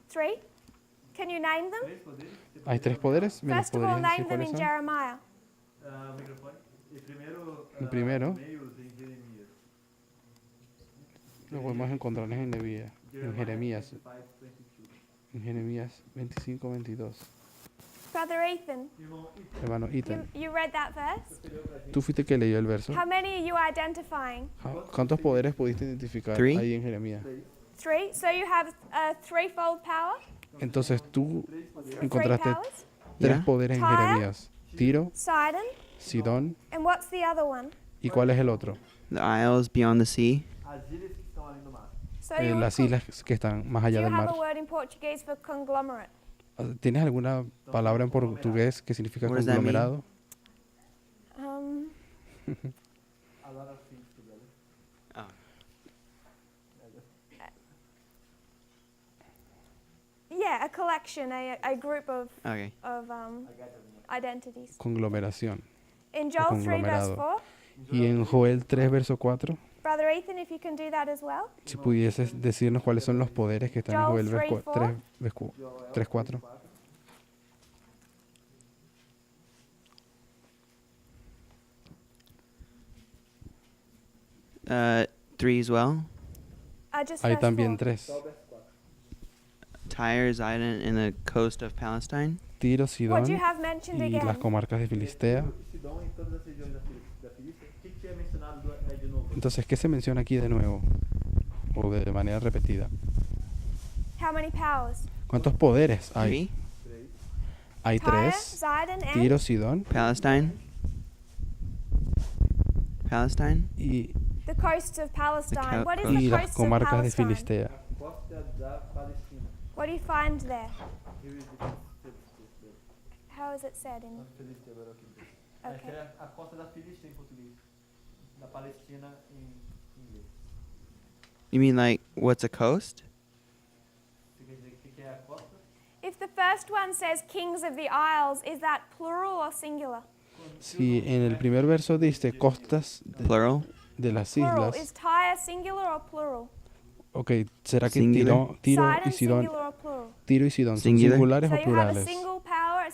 A: Three? Can you name them?
E: Três poderes?
B: Hay 3 poderes. ¿Me los
A: First of all,
B: podrías
A: name
B: decir
A: them
B: cuáles
A: in
B: son?
A: Jeremiah.
E: Microfone. E primeiro,
B: El primero.
E: meios em Jeremias.
B: Lo podemos encontrar en Jeremías.
E: 25, 22.
B: En Jeremías 25, 22.
A: Brother Ethan,
B: Hermano Ethan,
A: you read that verse?
B: tú fuiste que leyó el verso.
A: How many are you identifying?
B: ¿Cuántos poderes pudiste identificar
N: 3.
B: ahí en Jeremías?
A: Three. So you have a threefold power.
B: Entonces tú
A: Three
B: encontraste
A: powers.
B: 3
N: Yeah.
B: poderes en
A: Tyre.
B: Jeremías. Tiro,
A: Sidon.
B: Sidón,
A: And what's the other one?
B: ¿y cuál es el otro?
N: The isles beyond the sea.
E: As ilhas que estão além do mar.
A: So you would
B: Las islas que están más
A: do
B: allá
A: you
B: del
A: have
B: mar.
A: a word in Portuguese for conglomerate?
B: ¿Tienes alguna palabra en portugués que significa
N: What does that mean?
B: conglomerado?
E: A lot of things together.
A: Yeah, a collection, a group of
N: Okay.
A: identities.
B: Conglomeración.
A: In Joel 3 verse
B: conglomerado.
A: 4,
B: Y en Joel 3, verso 4,
A: Brother Ethan, if you can do that as well.
B: si pudieses decirnos cuáles son los poderes que están en Joel
A: Joel
B: 3, 4.
N: Three as well.
A: Just
B: Hay
A: verse
B: también
A: 4.
B: 3.
N: Tyre, Zidon, in the coast of Palestine.
B: Tiro,
A: What
B: Sidón
A: do you have mentioned
B: y las
A: again?
B: comarcas de Filistea.
E: Sidom em todas as regiões da Filístia. O que é mencionado de novo?
B: Entonces, ¿qué se menciona aquí de nuevo? O de manera repetida.
A: How many powers?
B: ¿Cuántos poderes hay?
N: Three.
B: Hay
A: Tyre,
B: 3.
A: Sidon, and
B: Tiro, Sidón
N: Palestine. Palestine.
B: y
A: the coasts of Palestine. What is
B: y
A: the
B: las
A: coasts of
B: comarcas de
A: Palestine?
B: Filistea.
E: Costa da Palestina.
A: What do you find there?
E: Here is the
A: How is it said in?
E: Filístia agora aqui.
A: Okay.
E: É a costa da Filístia em português. Da Palestina em inglês.
N: You mean like what's a coast?
E: Você quer dizer o que é a costa?
A: If the first one says kings of the isles, is that plural or singular?
B: Si en el primer verso dice costas
N: Plural.
B: de las
A: Plural.
B: islas,
A: Is Tyre singular or plural?
B: ok, ¿será que
N: Singular.
B: Tiro y
A: Sidon
B: Sidón,
A: singular or plural?
B: Tiro y Sidón son
N: Singular.
B: singulares
A: So
B: o
A: you have a
B: plurales?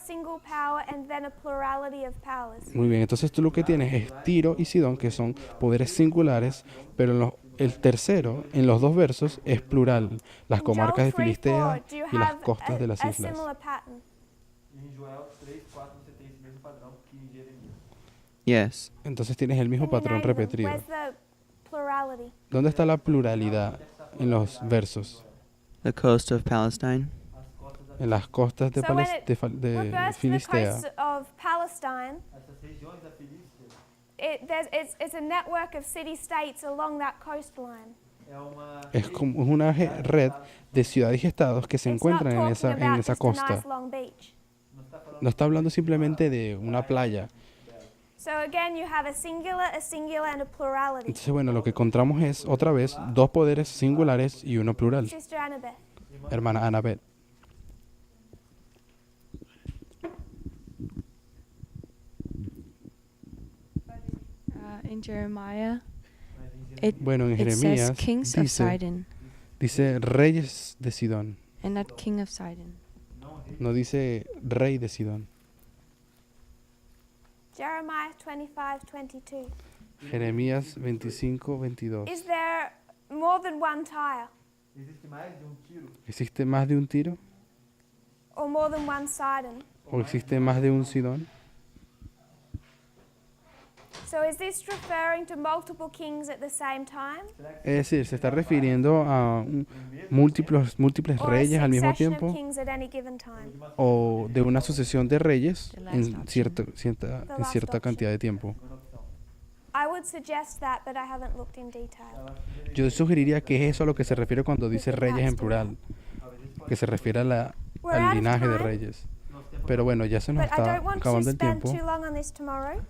A: single power, and then a plurality of powers.
B: Muy bien, entonces tú lo que tienes es Tiro y Sidón, que son poderes singulares, pero el tercero, en los 2 versos, es plural. Las
A: In
B: comarcas de
A: Joel 3:4,
B: Filistea
A: do you
B: y las
A: have
B: costas de las
A: a
B: islas.
A: similar pattern?
E: Em Joel 3, 4 você tem esse mesmo padrão que em Jeremias.
N: Yes.
B: Entonces tienes el mismo
A: Can you
B: patrón
A: name them?
B: repetido.
A: Where's the plurality?
B: ¿Dónde está la pluralidad en los versos?
N: The coast of Palestine.
B: En las costas de,
A: So when it
B: de
A: refers to the
B: Filistea.
A: coasts of Palestine,
E: Essas regiões da Filístia
A: it's a network of city-states along that coastline.
E: é uma
B: Es como una red de ciudades y estados que se
A: It's not
B: encuentran en
A: talking
B: esa
A: about just a
B: costa.
A: nice long beach.
B: No está hablando simplemente de una playa.
A: So again, you have a singular, and a plurality.
B: Entonces, bueno, lo que encontramos es, otra vez, 2 poderes singulares y uno plural.
A: Sister Annabeth.
B: Hermana Annabeth.
R: In Jeremiah,
B: Bueno, en
R: it says
B: Jeremías
R: kings of Sidon,
B: dice reyes de Sidón.
R: and not king of Sidon.
B: No dice rey de Sidón.
A: Jeremiah 25:22.
B: Jeremías 25, 22.
A: Is there more than one Tyre
E: existe mais de tiro
B: ¿Existe más de un Tiro?
A: or more than one Sidon?
B: ¿O existe más de un Sidón?
A: So is this referring to multiple kings at the same time?
B: Es decir, ¿se está refiriendo a múltiples
A: Or a
B: reyes al mismo
A: succession of
B: tiempo?
A: kings at any given time?
B: ¿O de una sucesión de reyes
R: The last
B: en
R: option.
B: cierta cantidad de tiempo?
A: I would suggest that, but I haven't looked in detail.
B: Yo sugeriría que es eso a lo que se refiere cuando dice reyes en plural, que se refiere
A: We're out
B: al
A: of
B: linaje de
A: time.
B: reyes. Pero bueno, ya se nos
A: But I
B: está
A: don't want to
B: acabando el
A: spend
B: tiempo,
A: too long on this tomorrow.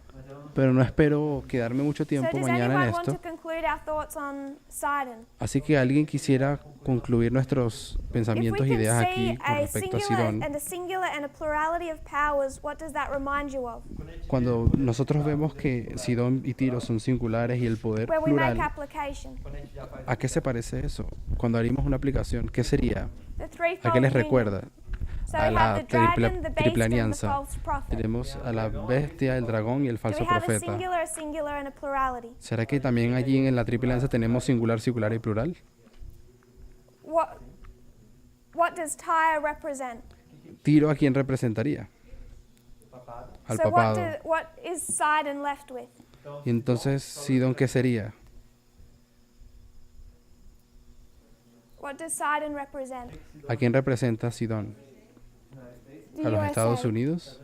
B: pero no espero quedarme mucho
A: So
B: tiempo
A: does
B: mañana en
A: anyone want to
B: esto.
A: conclude our thoughts on Sidon?
B: Así que alguien quisiera concluir nuestros
A: If we
B: pensamientos e
A: can
B: ideas
A: see
B: aquí con
A: a
B: respecto a
A: singular
B: Sidón.
A: and a plurality of powers, what does that remind you of?
B: Cuando nosotros vemos que Sidón y Tiro son singulares y el poder
A: Where we make
B: plural,
A: application.
B: ¿a qué se parece eso? Cuando haríamos una aplicación, ¿qué sería?
A: The
B: ¿A qué
A: threefold
B: les
A: union.
B: recuerda?
A: So
B: A
A: we
B: la
A: have the dragon, the beast,
B: triple
A: and the
B: alianza.
A: false prophet.
B: Tenemos a la bestia, el dragón y el
A: Do we
B: falso
A: have a
B: profeta.
A: singular, and a plurality?
B: ¿Será que también allí en la triple alianza tenemos singular, singular y plural?
A: What does Tyre represent?
B: Tiro, ¿a quién representaría? Al
A: So
B: papado.
A: what is Sidon left with?
B: Y entonces, Sidón, ¿qué sería?
A: What does Sidon represent?
B: ¿A quién representa Sidón?
A: The
B: ¿A los
A: USA.
B: Estados Unidos?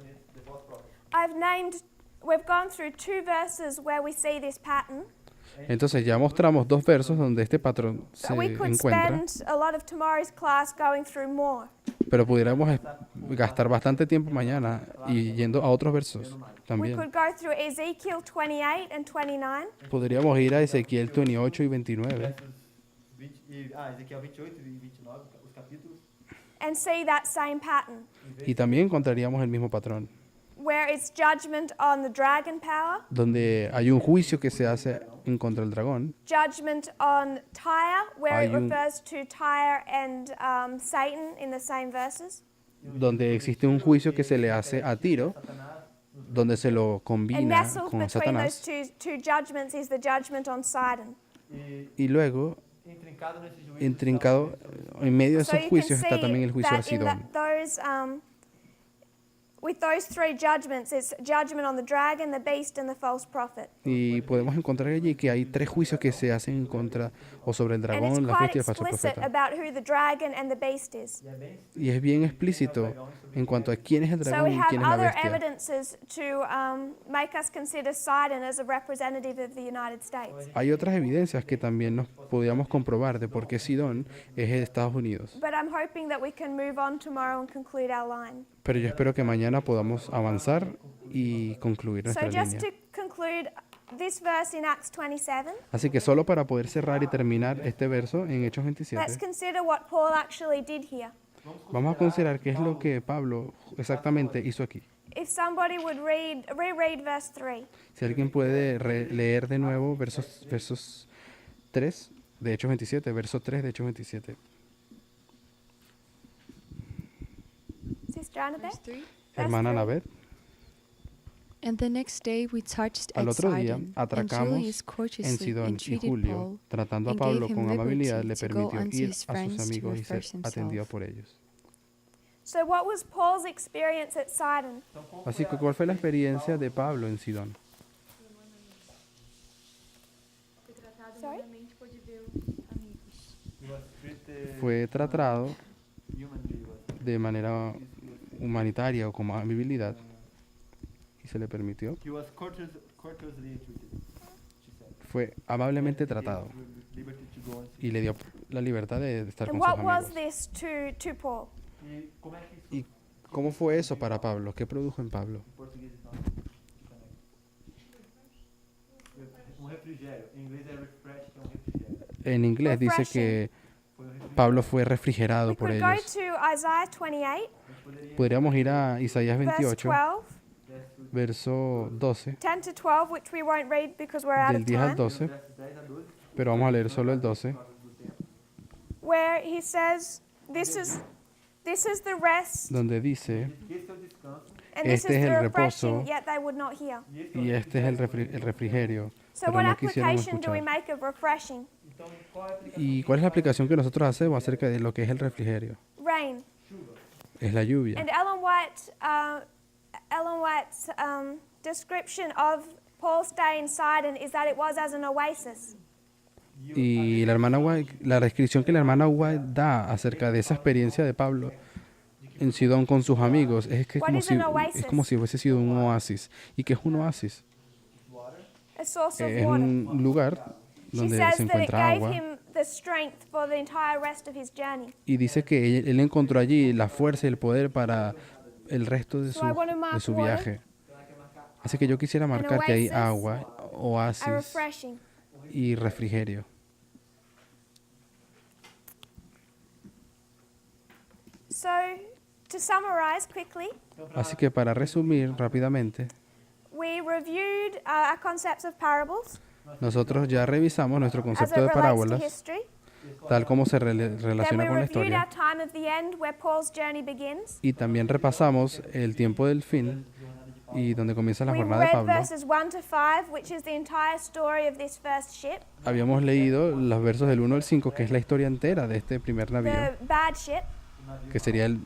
A: We've gone through 2 verses where we see this pattern.
B: Entonces ya mostramos 2 versos donde este patrón se
A: So we could
B: encuentra,
A: spend a lot of tomorrow's class going through more.
B: pero pudiéramos gastar bastante tiempo mañana y yendo a otros versos
A: We
B: también.
A: could go through Ezekiel 28 and 29
B: Podríamos ir a Ezequiel 28 y 29
E: Ezequiel 28 y 29, os capítulos.
A: and see that same pattern,
B: y también encontraríamos el mismo patrón,
A: where it's judgment on the dragon power,
B: donde hay un juicio que se hace en contra del dragón,
A: judgment on Tyre, where it
B: Hay un-
A: refers to Tyre and Satan in the same verses,
B: donde existe un juicio que se le hace a Tiro, donde se lo
A: and
B: combina
A: nestled
B: con
A: between
B: Satanás,
A: those two judgments is the judgment on Sidon.
B: y luego
E: Intrincado nesse juízo
B: intrincado en medio de
A: So
B: esos
A: you can
B: juicios
A: see
B: está también el juicio de
A: that in
B: Sidón.
A: with those 3 judgments, it's judgment on the dragon, the beast, and the false prophet.
B: Y podemos encontrar allí que hay 3 juicios que se hacen en contra o sobre el
A: And it's
B: dragón, la
A: quite
B: bestia y el falso
A: explicit
B: profeta.
A: about who the dragon and the beast is.
B: Y es bien explícito en cuanto a quién es el
A: So
B: dragón
A: we
B: y
A: have
B: quién es la
A: other
B: bestia.
A: evidences to make us consider Sidon as a representative of the United States.
B: Hay otras evidencias que también nos podíamos comprobar de por qué Sidón es de Estados Unidos.
A: But I'm hoping that we can move on tomorrow and conclude our line.
B: Pero yo espero que mañana podamos avanzar y concluir
A: So
B: nuestra
A: just
B: línea.
A: to conclude this verse in Acts 27,
B: Así que solo para poder cerrar y terminar este verso en Hechos
A: let's
B: 27,
A: consider what Paul actually did here.
B: vamos a considerar qué es lo que Pablo exactamente hizo aquí.
A: If somebody would reread verse 3.
B: Si alguien puede leer de nuevo versos 3 de Hechos 27, verso 3 de Hechos 27.
A: Sister Annabeth?
B: Hermana Anabeth,
R: And the next day we touched
B: al
R: at
B: otro día
R: Sidon, and
B: atracamos
R: Julius
B: en
R: courteously
B: Sidón y
R: entreated
B: Julio,
R: Paul,
B: tratando a
R: and
B: Pablo
R: gave him
B: con amabilidad, le
R: liberty to go
B: permitió
R: unto
B: ir
R: his
B: a
R: friends
B: sus
R: to
B: amigos y ser
R: refresh
B: atendido
R: himself.
B: por ellos.
A: So what was Paul's experience at Sidon?
B: Así que, ¿cuál fue la experiencia de Pablo en Sidón?
A: Sorry?
B: Fue tratado de manera humanitaria o con amabilidad y se le permitió.
E: He was courteously treated, she said.
B: Fue amablemente tratado
E: Liberty to go on.
B: y le dio la libertad de estar
A: And
B: con sus
A: what was
B: amigos.
A: this to Paul?
E: E como é que isso
B: ¿Y cómo fue eso para Pablo? ¿Qué produjo en Pablo?
E: em português então? Refrigério. Em inglês é refresh, que é refrigério.
B: En inglés dice que Pablo fue refrigerado
A: We
B: por
A: could go
B: ellos.
A: to Isaiah 28,
B: Podríamos ir a Isaías
A: verse
B: 28,
A: 12,
B: verso 12,
A: 10 to 12, which we won't read because we're out
B: del
A: of
B: 10 al
A: time,
B: 12, pero vamos a leer solo el 12,
A: where he says, this is the rest,
B: donde dice,
E: Esse é o descanso.
A: and this
B: este
A: is
B: es
A: the
B: el
A: refreshing,
B: reposo
A: yet they would not hear.
B: y este es el refrigerio,
A: So
B: pero
A: what
B: no quisieron
A: application do we
B: escuchar.
A: make of refreshing?
B: ¿Y cuál es la aplicación que nosotros hacemos acerca de lo que es el refrigerio?
A: Rain.
B: Es la lluvia.
A: And Ellen White's description of Paul's stay in Sidon is that it was as an oasis.
B: Y la hermana White, la descripción que la hermana White da acerca de esa experiencia de Pablo en Sidón con sus amigos es que
A: What is an oasis?
B: es como si hubiese sido un oasis. ¿Y qué es un oasis?
A: A source of
B: Es
A: water.
B: un lugar
A: She
B: donde
A: says
B: se
A: that it
B: encuentra
A: gave
B: agua
A: him the strength for the entire rest of his journey.
B: y dice que él encontró allí la fuerza y el poder para el resto de
A: So I want to mark
B: su
A: water
B: viaje. Así que yo quisiera marcar que hay agua,
A: a
B: oasis
A: refreshing.
B: y refrigerio.
A: So, to summarize quickly,
B: Así que para resumir rápidamente,
A: we reviewed our concepts of parables
B: nosotros ya revisamos nuestro
A: as
B: concepto
A: it
B: de
A: relates to
B: parábolas,
A: history.
B: tal como se
A: Then
B: relaciona
A: we
B: con la
A: reviewed
B: historia.
A: our time of the end, where Paul's journey begins.
B: Y también repasamos el tiempo del fin y donde comienza la
A: We
B: jornada de
A: read
B: Pablo.
A: verses 1 to 5, which is the entire story of this first ship,
B: Habíamos leído los versos del 1 al 5, que es la historia entera de este primer navío,
A: the bad ship,
B: que sería el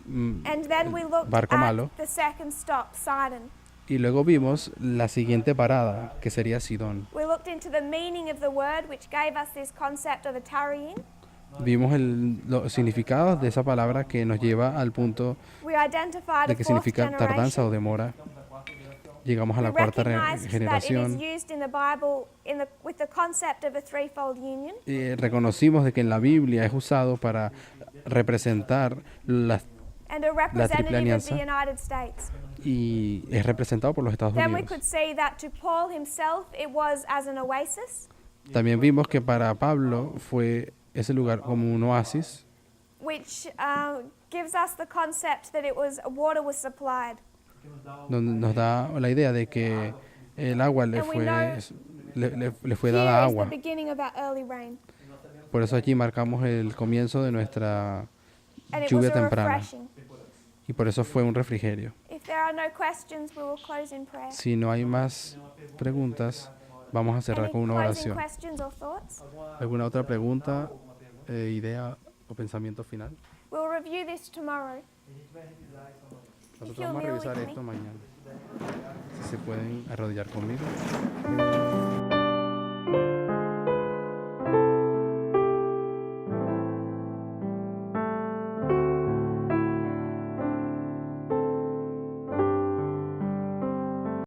A: and then we looked
B: barco
A: at
B: malo.
A: the second stop, Sidon.
B: Y luego vimos la siguiente parada, que sería Sidón.
A: We looked into the meaning of the word, which gave us this concept of a tarrying.
B: Vimos los significados de esa palabra que nos lleva al punto
A: We identified
B: de
A: a
B: que
A: fourth
B: significa tardanza o
A: generation.
B: demora. Llegamos a la
A: We
B: cuarta
A: recognized that it is
B: generación.
A: used in the Bible with the concept of a threefold union.
B: Reconocimos de que en la Biblia es usado para representar
A: And a
B: triple
A: representative of the
B: alianza.
A: United States.
B: Y es representado por los Estados
A: Then we
B: Unidos.
A: could see that to Paul himself it was as an oasis,
B: También vimos que para Pablo fue ese lugar como un oasis,
A: which gives us the concept that water was supplied.
B: donde nos da la idea de que el agua le
A: And we
B: fue,
A: know
B: le fue
A: Here
B: dada
A: is the
B: agua.
A: beginning of our early rain,
B: Por eso allí marcamos el comienzo de nuestra
A: and it was
B: lluvia
A: a
B: temprana.
A: refreshing.
B: Y por eso fue un refrigerio.
A: If there are no questions, we will close in prayer.
B: Si no hay más preguntas, vamos a cerrar
A: Any
B: con una
A: closing
B: oración.
A: questions or thoughts?
B: ¿Alguna otra pregunta, idea o pensamiento final?
A: We'll review this tomorrow.
B: Nosotros
A: you'll
B: vamos a
A: kneel with
B: revisar
A: me.
B: esto mañana. Si se pueden arrodillar conmigo.